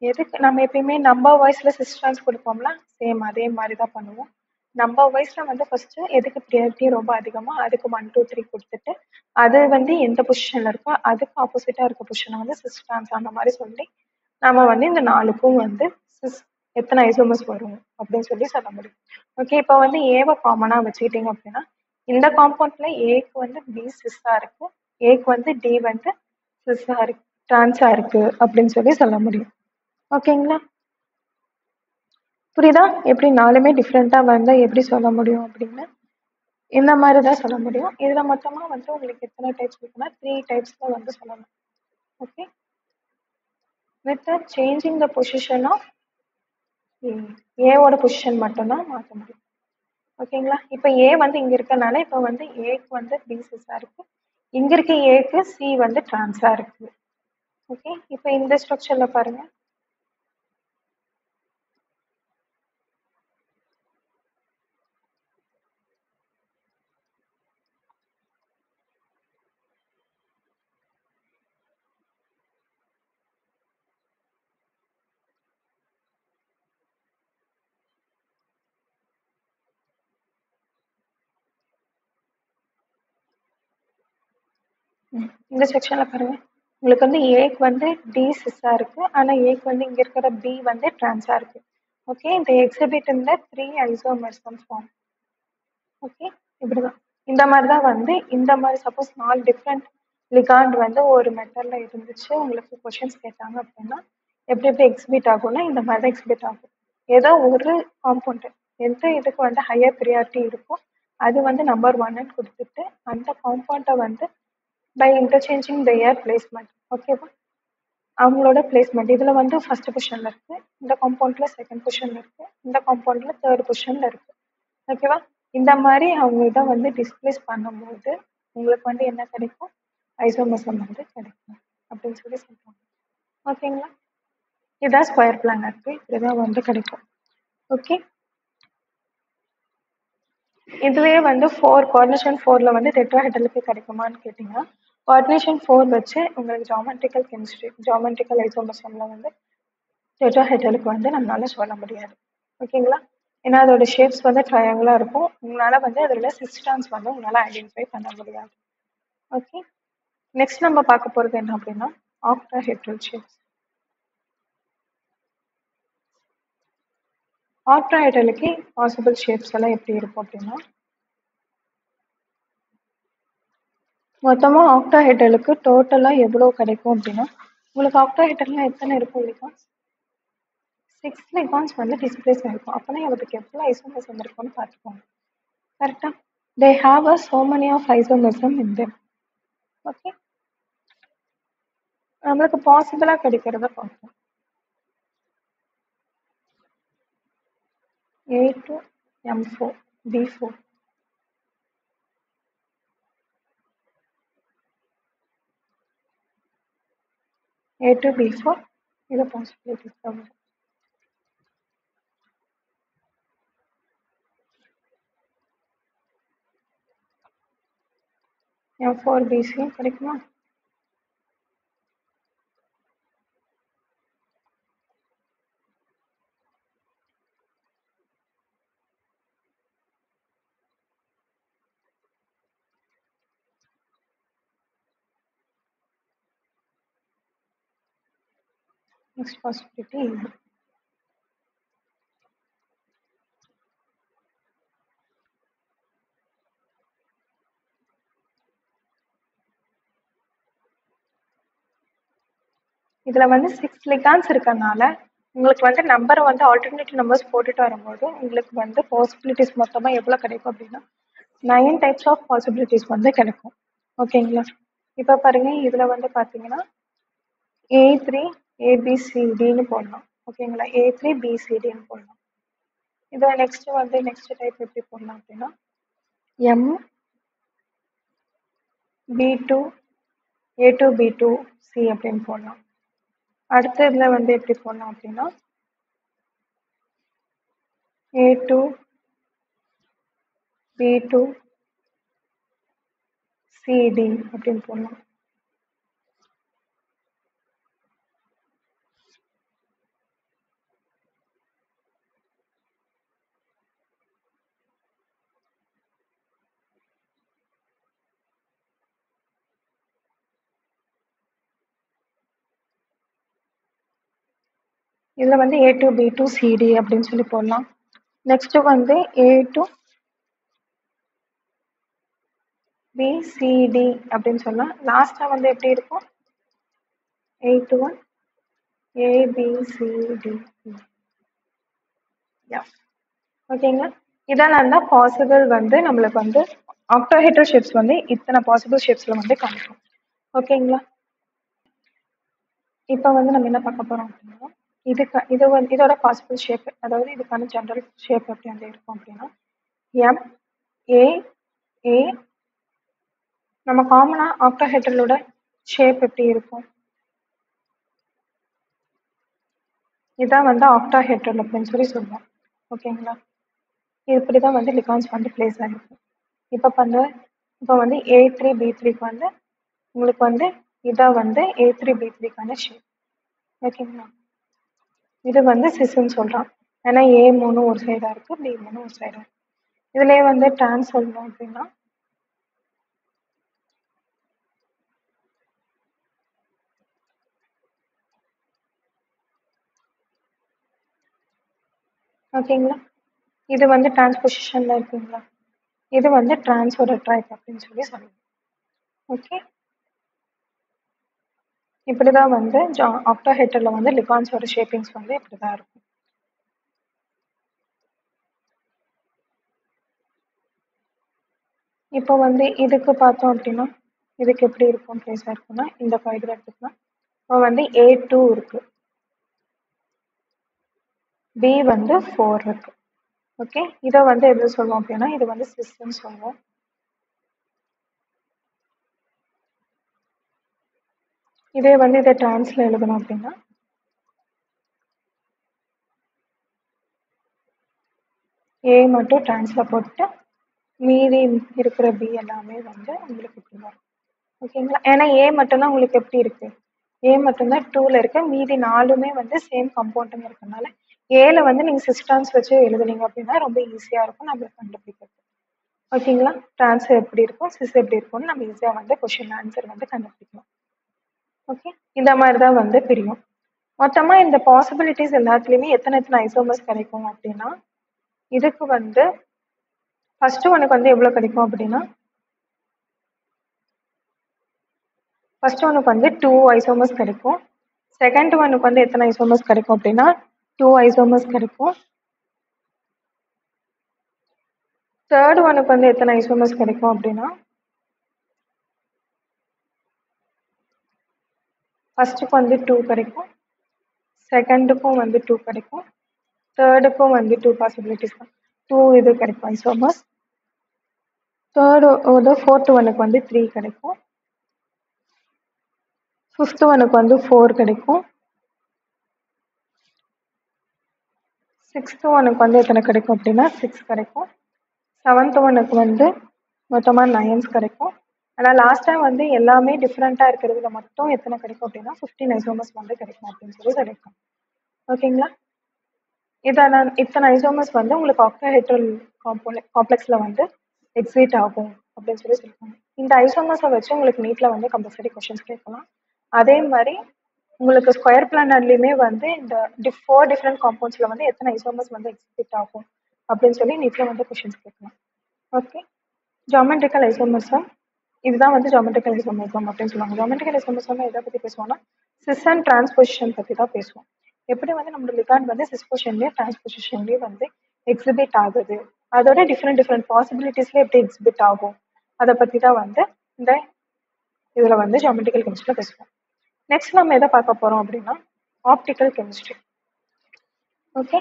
எதுக்கு நம்ம எப்பயுமே நம்பர் வைஸ்ல சிஸ்டன்ஸ் கொடுப்போம்ல, சேம் அதே மாதிரி தான் பண்ணுவோம். நம்பர் வைஸ்ல வந்து ஃபர்ஸ்ட் எதுக்கு ப்ரியாரிட்டி ரொம்ப அதிகமோ அதுக்கு 1 2 3 கொடுத்துட்டு, அது வந்து எந்த பொசிஷன்ல இருக்கோ அதுக்கு ஆப்போசிட்டா இருக்க பொசிஷனை வந்து சிஸ்டன்ஸ் அந்த மாதிரி சொல்லி நம்ம வந்து இந்த 4க்கும் வந்து எத்தனை ஐசோமர்ஸ் வரும் அப்படின்னு சொல்லி சொல்ல முடியும். ஓகே, இப்போ வந்து ஏவை காமனா வச்சுக்கிட்டீங்க அப்படின்னா, இந்த காம்பவுண்ட்ல ஏக்கு வந்து பி சிஸ்ஸா இருக்கு, ஏக்கு வந்து டி வந்து சிஸ்ஸா இருக்கு, டிரான்ஸா இருக்கு அப்படின்னு சொல்லி சொல்ல முடியும். ஓகேங்களா? புரியுதா? எப்படி 4மே டிஃப்ரெண்டா வந்தா எப்படி சொல்ல முடியும் அப்படின்னு இந்த மாதிரி தான் சொல்ல முடியும். இதுல மொத்தமா வந்து உங்களுக்கு எத்தனை டைப்ஸ் இருக்குன்னா 3 டைப்ஸ்ல வந்து சொல்லலாம். Okay, with changing the position of ஏவோட பொசிஷன் மட்டும்தான் மாற்ற முடியும். ஓகேங்களா? இப்போ ஏ வந்து இங்க இருக்கனால இப்போ வந்து ஏக்கு வந்து பி சிஸ்ஸா இருக்கு, இங்க இருக்க ஏக்கு சி வந்து டிரான்ஸா இருக்கு. ஓகே, இப்போ இந்த ஸ்ட்ரக்சர்ல பாருங்க, இந்த செக்ஷனில் பாருங்க, உங்களுக்கு வந்து ஏக்கு வந்து டி சிஸ்ஸாக இருக்குது, ஆனால் ஏக்கு வந்து இங்கே இருக்கிற பி வந்து ட்ரான்ஸாக இருக்குது. ஓகே, இந்த எக்ஸிபிட் இந்த 3 ஐசோமெர்சம் ஃபார்ம். ஓகே, இப்படிதான் இந்த மாதிரி தான் வந்து இந்த மாதிரி சப்போஸ் 4 டிஃப்ரெண்ட் லிகாண்ட் வந்து ஒரு மெட்டலில் இருந்துச்சு, உங்களுக்கு கொஷின்ஸ் கேட்டாங்க அப்படின்னா எப்படி எப்படி எக்ஸிபிட் ஆகும்னா இந்த மாதிரி தான் எக்ஸிபிட் ஆகும். ஏதோ ஒரு காம்பவுண்ட் எந்த இதுக்கு வந்து ஹையர் ப்ரியாரிட்டி இருக்கோ அது வந்து நம்பர் 1ன்னு கொடுத்துட்டு அந்த காம்பவுண்டை வந்து by interchanging the air placement. ஓகேவா, அவங்களோட பிளேஸ்மெண்ட் இதில் வந்து ஃபர்ஸ்ட் பொசிஷனில் இருக்குது, இந்த காம்பவுண்டில் செகண்ட் பொசிஷனில் இருக்குது, இந்த காம்பவுண்டில் தேர்ட் பொசிஷனில் இருக்குது. ஓகேவா, இந்த மாதிரி அவங்க இதை வந்து டிஸ்பிளேஸ் பண்ணும்போது உங்களுக்கு வந்து என்ன கிடைக்கும், ஐசோமெர்சம் வந்து கிடைக்கும் அப்படின்னு சொல்லி சொல்கிறாங்க. ஓகேங்களா, இதுதான் ஸ்கொயர் பிளானருக்கு, இதுதான் வந்து கிடைக்கும். ஓகே, இதுவே வந்து 4 கோஆர்டினேஷன் 4ல் வந்து டெட்ராஹெட்ரலுக்கு கிடைக்குமான்னு கேட்டிங்கன்னா கோஆர்டினேஷன் 4 வச்சு உங்களுக்கு ஜாமெட்ரிக்கல் கெமிஸ்ட்ரி ஜாமெட்ரிக்கல் ஐசோமெர்சம்ல வந்து டெட்ராஹெட்ரலுக்கு வந்து நம்மளால சொல்ல முடியாது. ஓகேங்களா, ஏன்னா அதோட ஷேப்ஸ் வந்து ட்ரையாங்கிளாக இருக்கும், உங்களால் வந்து அதில் சிஸ்டான்ஸ் வந்து உங்களால் ஐடென்டிஃபை பண்ண முடியாது. ஓகே, நெக்ஸ்ட் நம்ம பார்க்க போகிறது என்ன அப்படின்னா ஆக்டாஹெட்ரல் ஷேப்ஸ். ஆக்டாஹெட்ரலுக்கு பாசிபிள் ஷேப்ஸ் எல்லாம் எப்படி இருக்கும் அப்படின்னா மொத்தமாக ஆக்டாஹெட்ரலுக்கு டோட்டலாக எவ்வளோ கிடைக்கும் அப்படின்னா உங்களுக்கு ஆக்டாஹெட்ரல்னால் எத்தனை இருக்கும் லிகான்ஸ், 6 லிகான்ஸ் வந்து டிஸ்பிளேஸ் ஆகிருக்கும். அப்போனா அதுக்கு எவ்வளோ ஐசோமெர்சம் இருக்கும்னு பார்த்துக்கோங்க. கரெக்டாக, they have a so many of isomerism in them. Okay, நம்மளுக்கு பாசிபிளாக கிடைக்கிறத பார்ப்போம். A to M4 B4 A to B4 இது பாசிபிலிட்டிஸ் தான் வரும். M4 BC கிடைக்குமா? நெக்ஸ்ட் பாசிபிலிட்டி இது. இதில் வந்து 6 லிகான்ஸ் இருக்கறனால உங்களுக்கு வந்து நம்பரை வந்து ஆல்டர்னேட்டிவ் நம்பர்ஸ் போட்டுட்டு வரும்போது உங்களுக்கு வந்து பாசிபிலிட்டிஸ் மொத்தமாக எவ்வளோ கிடைக்கும் அப்படின்னா 9 டைப்ஸ் ஆஃப் பாசிபிலிட்டிஸ் வந்து கிடைக்கும். ஓகேங்களா, இப்போ பாருங்க இதில் வந்து பார்த்தீங்கன்னா A3 ABCDன்னு போடலாம். ஓகேங்களா, A3 BCDன்னு போடலாம். இதை நெக்ஸ்ட் வந்து நெக்ஸ்ட் டைப் எப்படி போடலாம் அப்படின்னா M B2 A2 B2 C அப்படின்னு போடலாம். அடுத்த இதில் வந்து எப்படி போடலாம் அப்படின்னா A2 B2 CD அப்படின்னு போடலாம். இதில் வந்து A2 B2 CD அப்படின்னு சொல்லி போடலாம். நெக்ஸ்ட் வந்து A2 BCD அப்படின்னு சொல்லலாம். லாஸ்ட்டாக வந்து எப்படி இருக்கும் A21 ABCD. ஓகேங்க, இதெல்லாம் தான் பாசிபிள் வந்து நம்மளுக்கு வந்து ஆக்டாஹெட்ரல் ஷேப்ஸ் வந்து இத்தனை பாசிபிள் ஷேப்ஸில் வந்து காமிக்கும். ஓகேங்களா, இப்போ வந்து நம்ம என்ன பார்க்க போகிறோம் அப்படின்னா இது வந்து இதோட பாசிபிள் ஷேப், அதாவது இதுக்கான ஜென்ரல் ஷேப் எப்படி வந்து இருக்கும் அப்படின்னா MAA. நம்ம காமனாக ஆக்டாஹெட்ரலோட ஷேப் எப்படி இருக்கும், இதான் வந்து ஆக்டாஹெட்ரல் அப்படின்னு சொல்லி சொல்லுவோம். ஓகேங்களா, இப்படி தான் வந்து லிகான்ஸ் வந்து பிளேஸ் ஆகிருக்கும். இப்போ வந்து A3 B3க்கு வந்து உங்களுக்கு வந்து இதான் வந்து A3 B3க்கான ஷேப். ஓகேங்களா, இது வந்து சிஸ்ன்னு சொல்கிறான், ஏன்னா A3 ஒரு சைடாக இருக்குது, B3 ஒரு சைடாக இருக்குது. இதுலேயே வந்து ட்ரான்ஸ் சொல்லணும் அப்படின்னா ஓகேங்களா? இது வந்து டிரான்ஸ்பொசிஷன்ல இருக்குங்களா? இது வந்து டிரான்ஸோட டைப் அப்படின்னு சொல்லி சொல்லுவோம். ஓகே, இப்படிதான் வந்து ஆக்டாஹெட்ரில் வந்து லிகான்ஸோட ஷேப்பிங்ஸ் வந்து இப்படிதான் இருக்கும். இப்போ வந்து இதுக்கு பார்த்தோம் அப்படின்னா இதுக்கு எப்படி இருக்கும் பிளேஸாக இருக்குன்னா இந்த ஃபைபர் எடுத்துக்கலாம். இப்போ வந்து A2 இருக்கு, B வந்து 4 இருக்கு. ஓகே, இதை வந்து எப்படி சொல்லுவோம் அப்படின்னா இது வந்து சிஸ்ன்னு சொல்லுவோம். இதே வந்து இதை டிரான்ஸ்ல எழுதணும் அப்படின்னா A மட்டும் டிரான்ஸ்ல போட்டு மீதி இருக்கிற B எல்லாமே வந்து உங்களுக்கு இப்படி வரும். ஓகேங்களா? ஏன்னா A மட்டும்தான் உங்களுக்கு எப்படி இருக்கு, A மட்டும்தான் 2ல இருக்கு, மீதி 4மே வந்து சேம் கம்பவுண்டுங்க இருக்கனால ஏல வந்து நீங்க சிஸ்டான்ஸ் வச்சு எழுதுனீங்க அப்படின்னா ரொம்ப ஈஸியா இருக்கும் நம்மளுக்கு கண்டுபிடிக்கிறது. ஓகேங்களா? டிரான்ஸ் எப்படி இருக்கும், சிஸ் எப்படி இருக்கும்னு நம்ம ஈஸியா வந்து கொஸ்டின் ஆன்சர் வந்து கண்டுபிடிக்கலாம். ஓகே, இந்த மாதிரி தான் வந்து பிரியும். மொத்தமா இந்த பாசிபிலிட்டிஸ் எல்லாத்துலயுமே எத்தனை எத்தனை ஐசோமர்ஸ் கிடைக்கும் அப்படின்னா இதுக்கு வந்து ஃபர்ஸ்ட் ஒனுக்கு வந்து எவ்வளவு கிடைக்கும் அப்படின்னா ஃபர்ஸ்ட் ஒனுக்கு வந்து 2 ஐசோமர்ஸ் கிடைக்கும். செகண்ட் ஒனுக்கு வந்து எத்தனை ஐசோமர்ஸ் கிடைக்கும் அப்படின்னா 2 ஐசோமர்ஸ் கிடைக்கும். தேர்ட் ஒனுக்கு வந்து எத்தனை ஐசோமர்ஸ் கிடைக்கும் அப்படின்னா ஃபர்ஸ்ட்டுக்கு வந்து 2 கிடைக்கும், செகண்டுக்கும் வந்து 2 கிடைக்கும், தேர்டுக்கும் வந்து 2 பாசிபிலிட்டிஸ் தான், 2 இது கிடைக்கும் ஐசோமர்ஸ். ஃபோர்த் ஒனுக்கு வந்து 3 கிடைக்கும், ஃபிஃப்த் ஒனுக்கு வந்து 4 கிடைக்கும், சிக்ஸ்த் ஒனுக்கு வந்து எத்தனை கிடைக்கும் அப்படின்னா 6 கிடைக்கும், செவன்த் ஒனுக்கு வந்து மொத்தமாக 9 கிடைக்கும். ஆனால் லாஸ்ட் டைம் வந்து எல்லாமே டிஃப்ரெண்ட்டாக இருக்கிறதுல மட்டும் எத்தனை கிடைக்கும் அப்படின்னா 15 ஐசோமர்ஸ் வந்து கிடைக்கும் அப்படின்னு சொல்லி கிடைக்கும். ஓகேங்களா? இத்தனை ஐசோமர்ஸ் வந்து உங்களுக்கு ஆக்டாஹெட்ரல் காம்ப்ளெக்ஸில் வந்து எக்ஸிட் ஆகும் அப்படின்னு சொல்லி சொல்லியிருக்காங்க. இந்த ஐசோமர்ஸை வச்சு உங்களுக்கு நீட்டில் வந்து கம்பல்சரி கொஷின்ஸ் கேட்கலாம். அதே மாதிரி உங்களுக்கு ஸ்கொயர் பிளானர்லையுமே வந்து இந்த 4 டிஃப்ரெண்ட் காம்பவுண்ட்ஸில் வந்து எத்தனை ஐசோமர்ஸ் வந்து எக்ஸிட் ஆகும் அப்படின்னு சொல்லி நீட்டில் வந்து கொஷின்ஸ் கேட்கலாம். ஓகே, ஜாமெட்ரிக்கல் ஐசோமர்ஸம் இதுதான் வந்து ஜாமெட்ரிக்கல் ஐசோமர்சம் அப்படின்னு சொல்லுவாங்க. ஜாமெட்ரிக்கல் ஐசோமர்சம் எதை பற்றி பேசுவோம்னா சிஸ் அண்ட் டிரான்ஸ்பொசிஷன் பற்றி தான் பேசுவோம். எப்படி வந்து நம்மளோட லிகாண்ட் வந்து சிஸ் பொசிஷன்லேயும் டிரான்ஸ்பொசிஷன்லேயும் வந்து எக்ஸிபிட் ஆகுது, அதோட டிஃப்ரெண்ட் பாசிபிலிட்டிஸ்ல எப்படி எக்ஸிபிட் ஆகும் அதை பற்றி தான் வந்து இந்த இதில் வந்து ஜாமெட்ரிக்கல் கெமிஸ்ட்ரியில் பேசுவோம். நெக்ஸ்ட் நம்ம எதை பார்க்க போகிறோம் அப்படின்னா optical chemistry. Okay,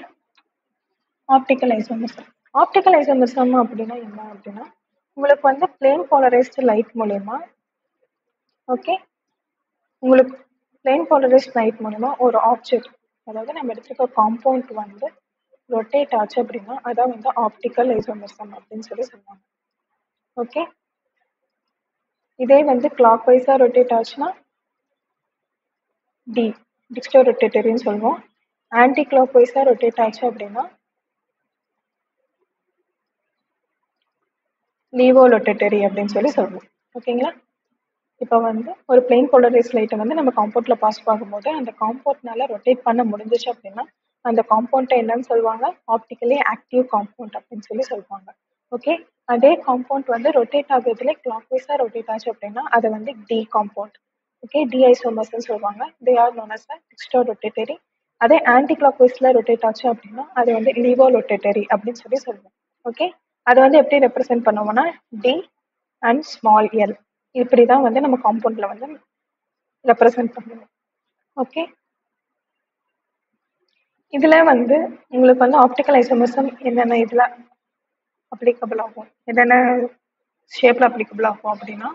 optical isomerism. Optical isomerism அப்படின்னா என்ன அப்படின்னா உங்களுக்கு வந்து பிளேன் போலரைஸ்டு லைட் மூலயமா ஓகே உங்களுக்கு பிளேன் போலரைஸ்ட் லைட் மூலமா ஒரு ஆப்ஜெக்ட், அதாவது நம்ம எடுத்துக்க காம்பவுண்ட் வந்து ரொட்டேட் ஆச்சு அப்படின்னா அதான் வந்து ஆப்டிக்கல் ஐசோமர்சம் அப்படின்னு சொல்லி சொல்லுவாங்க. ஓகே, இதே வந்து கிளாக் வைஸா ரொட்டேட் ஆச்சுன்னா டிக்ஸ்டோ ரொட்டேட்டரின்னு சொல்லுவோம். ஆன்டி கிளாக் வைஸா ரொட்டேட் ஆச்சு அப்படின்னா லீவோ ரொட்டேட்டரி அப்படின்னு சொல்லி சொல்லுவோம். ஓகேங்களா? இப்போ வந்து ஒரு பிளேன் போலரைஸ் லைட்டை வந்து நம்ம காம்பவுண்டில் பாஸ் ஆகும்போது அந்த காம்பவுண்ட்னால ரொட்டேட் பண்ண முடிஞ்சிச்சு அப்படின்னா அந்த காம்பவுண்டை என்னன்னு சொல்லுவாங்க, ஆப்டிக்கலி ஆக்டிவ் காம்பவுண்ட் அப்படின்னு சொல்லி சொல்லுவாங்க. ஓகே, அதே காம்பவுண்ட் வந்து ரொட்டேட் ஆகுறதுல கிளாக் வைஸாக ரொட்டேட் ஆச்சு அப்படின்னா அதை வந்து டி காம்பவுண்ட், ஓகே, டி ஐசோமர்ஸ்ன்னு சொல்லுவாங்க. They are known as dextro rotatory. அதே ஆன்டி கிளாக் வைஸில் ரொட்டேட் ஆச்சு அப்படின்னா அது வந்து லீவோ ரொட்டேட்டரி அப்படின்னு சொல்லி சொல்லுவோம். ஓகே, அதை வந்து எப்படி ரெப்ரசென்ட் பண்ணுவோம்னா டி அண்ட் ஸ்மால் எல், இப்படி தான் வந்து நம்ம காம்பவுண்டில் வந்து ரெப்ரசென்ட் பண்ணுவோம். ஓகே, இதில் வந்து உங்களுக்கு வந்து ஆப்டிக்கல் ஐசோமர்சம் என்னென்ன இதில் அப்ளிகபிள் ஆகும், என்னென்ன ஷேப்பில் அப்ளிகபிள் ஆகும் அப்படின்னா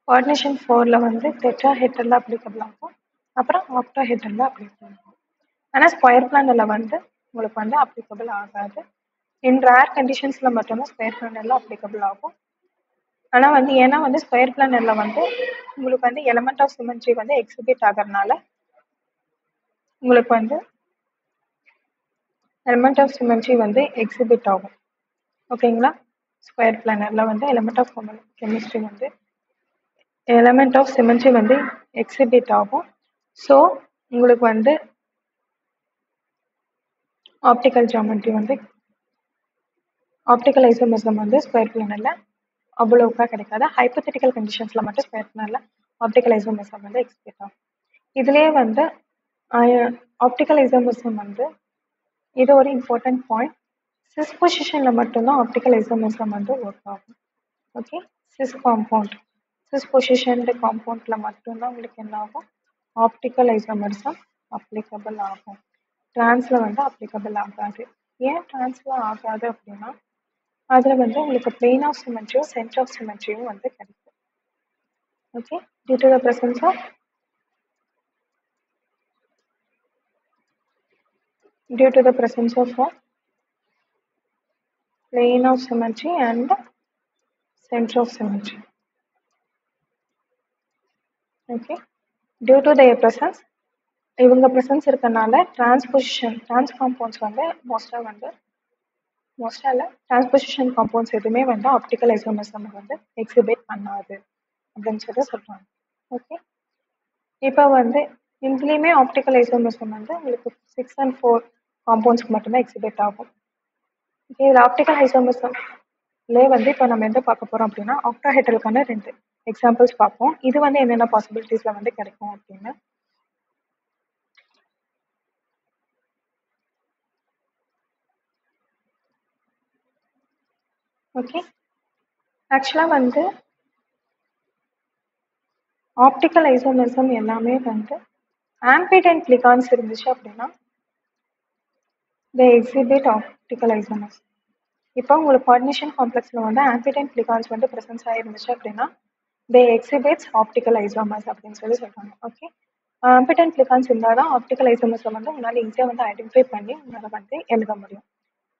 கோஆர்டினேஷன் 4ல் வந்து டெட்ராஹெட்ரலில் அப்ளிகபிள் ஆகும், அப்புறம் ஆக்டாஹெட்ரலில் அப்ளிகபிள் ஆகும். ஆனால் ஸ்கொயர் பிளானில் வந்து உங்களுக்கு வந்து அப்ளிகபிள் ஆகாது. இன் ரேர் கண்டிஷன்ஸில் மட்டும்தான் ஸ்கொயர் பிளானில் அப்ளிகபிள் ஆகும். ஆனால் வந்து ஏன்னா வந்து ஸ்கொயர் பிளானரில் வந்து உங்களுக்கு வந்து எலமெண்ட் ஆஃப் சிமெட்ரி வந்து எக்ஸிபிட் ஆகிறதுனால உங்களுக்கு வந்து எலமெண்ட் ஆஃப் சிமெட்ரி வந்து எக்ஸிபிட் ஆகும். ஓகேங்களா? ஸ்கொயர் பிளானரில் வந்து எலமெண்ட் ஆஃப் சிமெட்ரி வந்து எக்ஸிபிட் ஆகும். ஸோ உங்களுக்கு வந்து ஆப்டிக்கல் ஜியாமெட்ரி வந்து ஆப்டிக்கல் ஐசோமெரிசம் வந்து ஸ்கொயர் பிளானர்ல அவ்வளோக்கா கிடைக்காது. ஹைப்போதெட்டிக்கல் கண்டிஷன்ஸ்ல மட்டும் ஸ்கொயர் பிளானர்ல ஆப்டிக்கல் ஐசோமெரிசம் வந்து எக்ஸிக்யூட் ஆகும். இதுலயே வந்து ஆப்டிக்கல் ஐசோமெரிசம் வந்து இது ஒரு இம்பார்ட்டன்ட் பாயிண்ட். சிஸ் பொசிஷன்ல மட்டும்தான் ஆப்டிக்கல் ஐசோமெரிசம் வந்து ஒர்க் ஆகும். Okay, cis compound cis position காம்பவுண்ட்ல மட்டும்தான் உங்களுக்கு என்ன ஆகும், ஆப்டிக்கல் ஐசோமெரிசம் அப்ளிகபிள் ஆகும். டிரான்ஸ்ல வந்து அப்ளிகபிள் ஆகாது. ஏன் டிரான்ஸ்ல ஆகாது அப்படின்னா அதுல வந்து உங்களுக்கு பிளேன் ஆஃப் சிமெட்ரியும் சென்டர் ஆஃப் சிமெட்ரியும் வந்து கிடைக்கும். Okay, due to the presence of plane of symmetry and center of symmetry. Okay, due to their presence, இவங்க presence இருக்கனால trans compounds வந்து மோஸ்டா டிரான்ஸ்போசிஷன் காம்பவுண்ட்ஸ் எதுவுமே வந்து ஆப்டிக்கல் ஐசோமெரிசம் வந்து எக்ஸிபிட் பண்ணாது அப்படின்னு சொல்றாங்க. ஓகே, இப்போ வந்து இதுலேயுமே ஆப்டிக்கல் ஐசோமெரிசம் வந்து உங்களுக்கு 6 and 4 காம்பவுண்ட்ஸ்க்கு மட்டும்தான் எக்ஸிபிட் ஆகும். ஓகே, இது ஆப்டிக்கல் ஐசோமெரிசம்லேயே வந்து இப்போ நம்ம எந்த பார்க்க போறோம் அப்படின்னா ஆக்டாஹெட்ரலுக்கான 2 எக்ஸாம்பிள்ஸ் பார்ப்போம். இது வந்து என்னென்ன பாசிபிலிட்டிஸ்ல வந்து கிடைக்கும் அப்படின்னு. ஓகே, ஆக்சுவலா வந்து ஆப்டிக்கல் ஐசோமெரிசம் எல்லாமே வந்து ஆம்பிடென்ட் லிகான்ஸ் இருந்துச்சு அப்படின்னா they exhibit ஆப்டிக்கல் ஐசோமெரிசம். இப்போ உங்களுக்கு கோஆர்டினேஷன் காம்ப்ளெக்ஸ்ல வந்து ஆம்பிடென்ட் லிகான்ஸ் வந்து பிரசன்ஸ் ஆயிருந்துச்சு அப்படின்னா they exhibits ஆப்டிக்கல் ஐசோமர்ஸ் அப்படின்னு சொல்றாங்க. ஓகே, ஆம்பிடென்ட் லிகான்ஸ் இருந்தால் தான் ஆப்டிக்கல் ஐசோமர்ஸை வந்து உங்களால் ஈஸியாக வந்து ஐடென்டிஃபை பண்ணி உங்களால் வந்து எழுத முடியும்.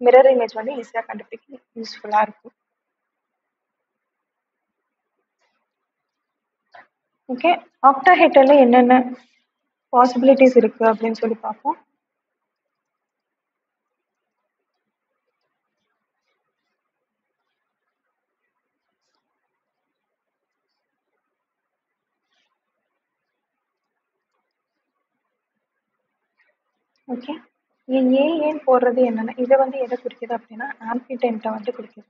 மிரர் இமேஜ் வந்து ஈஸியாக கண்டுபிடிக்க யூஸ்ஃபுல்லாக இருக்கும். ஓகே, ஆக்டாஹெட்ரல்ல என்னென்ன பாசிபிலிட்டிஸ் இருக்கு அப்படின்னு சொல்லி பார்ப்போம். ஓகே, ஏன் போடுறது என்னன்னா இதை வந்து எதை குறிக்குது அப்படின்னா ஆம்பிடென்ட்டை வந்து குறிக்குது.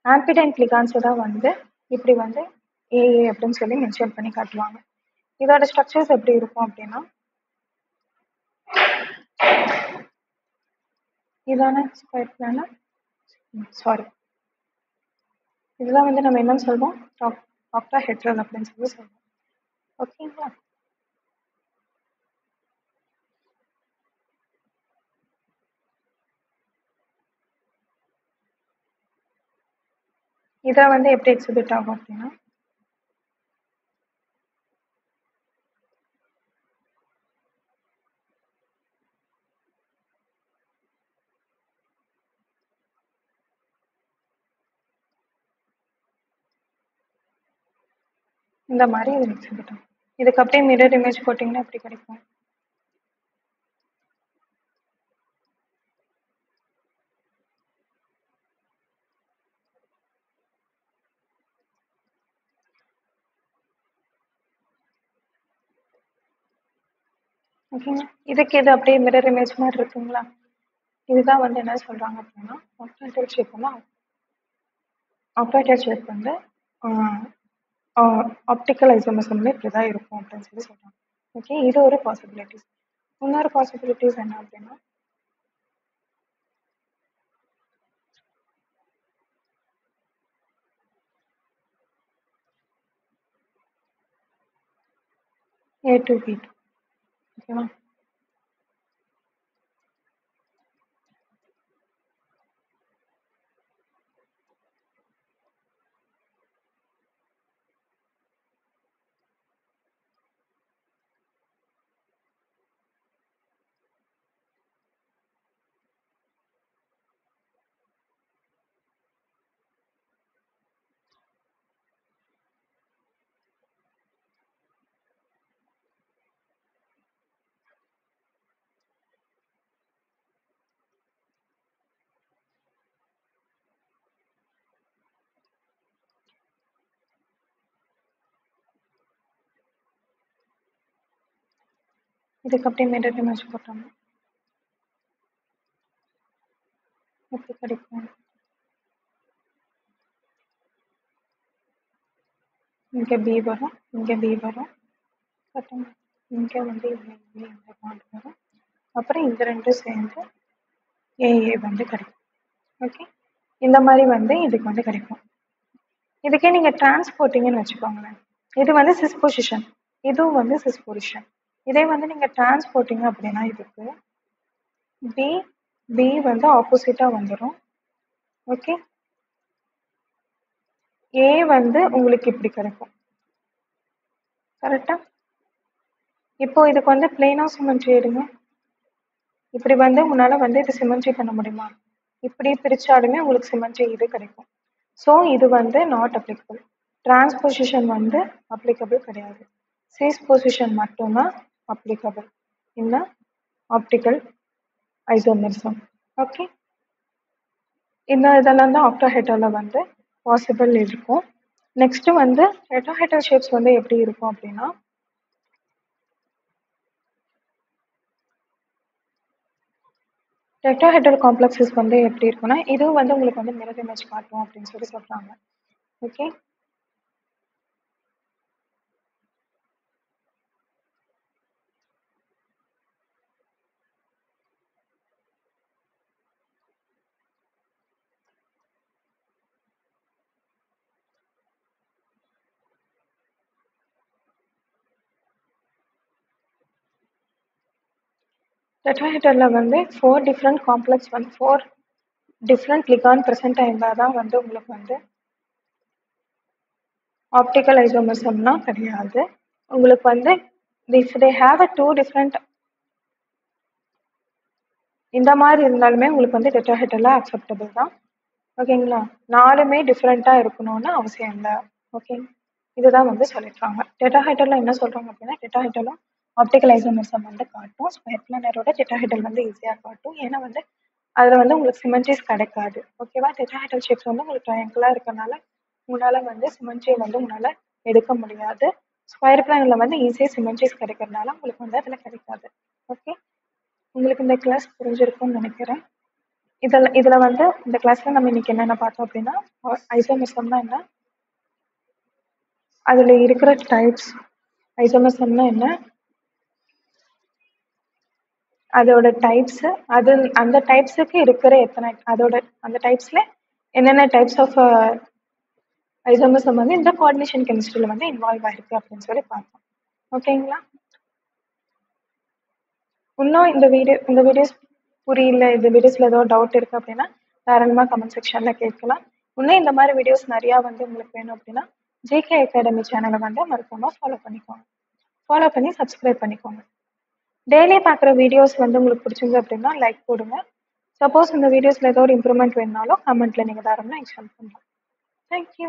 ஆம்பிடென்ட் லிகான்ஸை தான் வந்து இப்படி வந்து ஏஏ அப்படின்னு சொல்லி மென்ஷன் பண்ணி காட்டுவாங்க. இதோட ஸ்ட்ரக்சர்ஸ் எப்படி இருக்கும் அப்படின்னா இதான ஸ்கொயர் பிளானர், சாரி, இதெல்லாம் வந்து நம்ம என்னன்னு சொல்றோம், ஆக்டாஹெட்ரல் அப்படின்னு சொல்லி சொல்றோம். ஓகேங்களா, இதை வந்து எப்படி எக்ஸிபிட் ஆகும் அப்படின்னா இந்த மாதிரி இது எக்ஸிபிட் ஆகும். இதுக்கு அப்படியே மிரர் இமேஜ் போட்டிங்கன்னா எப்படி கிடைக்கும், ஓகேங்களா. இதுக்கு இது அப்படியே மிரர் இமேஜ் மாதிரி இருக்குங்களா. இதுதான் வந்து என்ன சொல்றாங்க அப்படின்னா ஆக்டாஹெட்ரல் ஷேப் வந்து ஆக்டாஹெட்ரல் ஷேப் வந்து ஆப்டிக்கல் ஐசோமெரிசம்ல இப்படிதான் இருக்கும் அப்படின்னு சொல்லி சொல்றாங்க. ஓகே, இது ஒரு பாசிபிலிட்டிஸ். இன்னொரு பாசிபிலிட்டிஸ் என்ன அப்படின்னா A2B2. ஓகேவா, இதுக்கு அப்படியே மிரர் இமேஜ் போட்டோம்னா எப்படி கிடைக்கும்? இங்கே பி வரும், இங்கே பி வரும், இங்கே வந்து இந்த பாண்ட் வரும், அப்புறம் இந்த ரெண்டும் சேர்ந்து ஏஏ வந்து கிடைக்கும். ஓகே, இந்த மாதிரி வந்து இதுக்கு வந்து கிடைக்கும். இதுக்கே நீங்கள் டிரான்ஸ்போர்ட்டிங்கன்னு வச்சுக்கோங்களேன். இது வந்து சிஸ் பொசிஷன், இதுவும் வந்து சிஸ் பொசிஷன். இதே வந்து நீங்கள் டிரான்ஸ்போர்ட்டிங் அப்படின்னா இதுக்கு பி பி வந்து ஆப்போசிட்டாக வந்துடும். ஓகே, ஏ வந்து உங்களுக்கு இப்படி கிடைக்கும். கரெக்டா? இப்போ இதுக்கு வந்து பிளேனா சிமெண்ட்ரி எடுங்க. இப்படி வந்து உங்களால் வந்து இது சிமெண்ட்ரி பண்ண முடியுமா? இப்படி பிரிச்சாலுமே உங்களுக்கு சிமெண்ட்ரி இது கிடைக்கும். ஸோ இது வந்து நாட் அப்ளிகபிள். டிரான்ஸ்பொசிஷன் வந்து அப்ளிகபிள் கிடையாது. சிஸ் பொசிஷன் மட்டும்தான் அப்ளிகபிள் இந்த ஆப்டிக்கல் ஐசோமெரிசம். ஓகே, இந்த இதெல்லாம் தான் ஆக்டாஹெட்ரலில் வந்து பாசிபிள் இருக்கும். நெக்ஸ்ட் வந்து டெட்ராஹெட்ரல் ஷேப்ஸ் வந்து எப்படி இருக்கும் அப்படின்னா, டெட்ராஹெட்ரல் காம்ப்ளெக்ஸஸ் வந்து எப்படி இருக்குன்னா, இதுவும் வந்து உங்களுக்கு வந்து மிரர் இமேஜ் காட்டும் அப்படின்னு சொல்லி சொல்றாங்க. ஓகே, டெட்ராஹெட்ரலில் வந்து 4 டிஃப்ரெண்ட் காம்ப்ளெக்ஸ் வந்து 4 டிஃப்ரெண்ட் லிகான் ப்ரெசென்ட் ஆயிருந்தால் தான் வந்து உங்களுக்கு வந்து ஆப்டிக்கல் ஐசோமெரிசம்னா கிடையாது. உங்களுக்கு வந்து if they have a 2 different இந்த மாதிரி இருந்தாலுமே உங்களுக்கு வந்து டெட்ராஹெட்ரலில் அக்செப்டபிள் தான். ஓகேங்களா? 4மே டிஃப்ரெண்ட்டாக இருக்கணும்னு அவசியம் இல்லை. ஓகே, இதுதான் வந்து சொல்லியிருக்காங்க. டெட்ராஹெட்ரலில் என்ன சொல்கிறாங்க அப்படின்னா, டெட்ராஹெட்ரலும் ஆப்டிக்கல் ஐசோமெரிசம் வந்து காட்டும். ஸ்கொயர் பிளானரோட டெட்ராஹெட்ரல் வந்து ஈஸியாக காட்டும். ஏன்னா வந்து அதில் வந்து உங்களுக்கு சிமெண்ட்ரிஸ் கிடைக்காது. ஓகேவா? டெட்ராஹெட்ரல் ஷேப்ஸ் வந்து உங்களுக்கு ட்ரையாங்கிளாக இருக்கனால உங்களால் வந்து சிமெண்ட்ரியை வந்து உங்களால் எடுக்க முடியாது. ஸ்கொயர் பிளானில் வந்து ஈஸியாக சிமெண்ட்ரிஸ் கிடைக்கிறதுனால உங்களுக்கு வந்து அதில் கிடைக்காது. ஓகே, உங்களுக்கு இந்த கிளாஸ் புரிஞ்சிருக்கும்னு நினைக்கிறேன். இதில் வந்து இந்த கிளாஸில் நம்ம இன்னைக்கு என்னென்ன பார்த்தோம் அப்படின்னா, ஐசோமெரிசம்னா என்ன, அதில் இருக்கிற டைப்ஸ், ஐசோமெரிசம்னா என்ன, அதோட டைப்ஸு, அது அந்த டைப்ஸுக்கு இருக்கிற எத்தனை அதோட அந்த டைப்ஸில் என்னென்ன டைப்ஸ் ஆஃப் ஐசோமெரிசம் வந்து இந்த கோஆர்டினேஷன் கெமிஸ்ட்ரியில் வந்து இன்வால்வ் ஆயிருக்கு அப்படின்னு சொல்லி பார்த்தோம். ஓகேங்களா? இன்னும் இந்த வீடியோஸ் புரியல, இந்த வீடியோஸில் ஏதோ டவுட் இருக்குது அப்படின்னா தாராளமாக கமெண்ட் செக்ஷனில் கேட்கலாம். இன்னும் இந்த மாதிரி வீடியோஸ் நிறையா வந்து உங்களுக்கு வேணும் அப்படின்னா ஜேகே அகாடமி சேனலை வந்து மறக்காமல் ஃபாலோ பண்ணிக்கோங்க. ஃபாலோ பண்ணி சப்ஸ்கிரைப் பண்ணிக்கோங்க. டெய்லி பார்க்குற வீடியோஸ் வந்து உங்களுக்கு பிடிச்சிருந்து அப்படின்னா லைக் போடுங்க. சப்போஸ் இந்த வீடியோஸில் ஏதோ ஒரு இம்ப்ரூவ்மெண்ட் வேணுனாலும் கமெண்ட்டில் நீங்கள் தாராளமாக எக்ஸ்பிளைன் பண்ணலாம். தேங்க்யூ.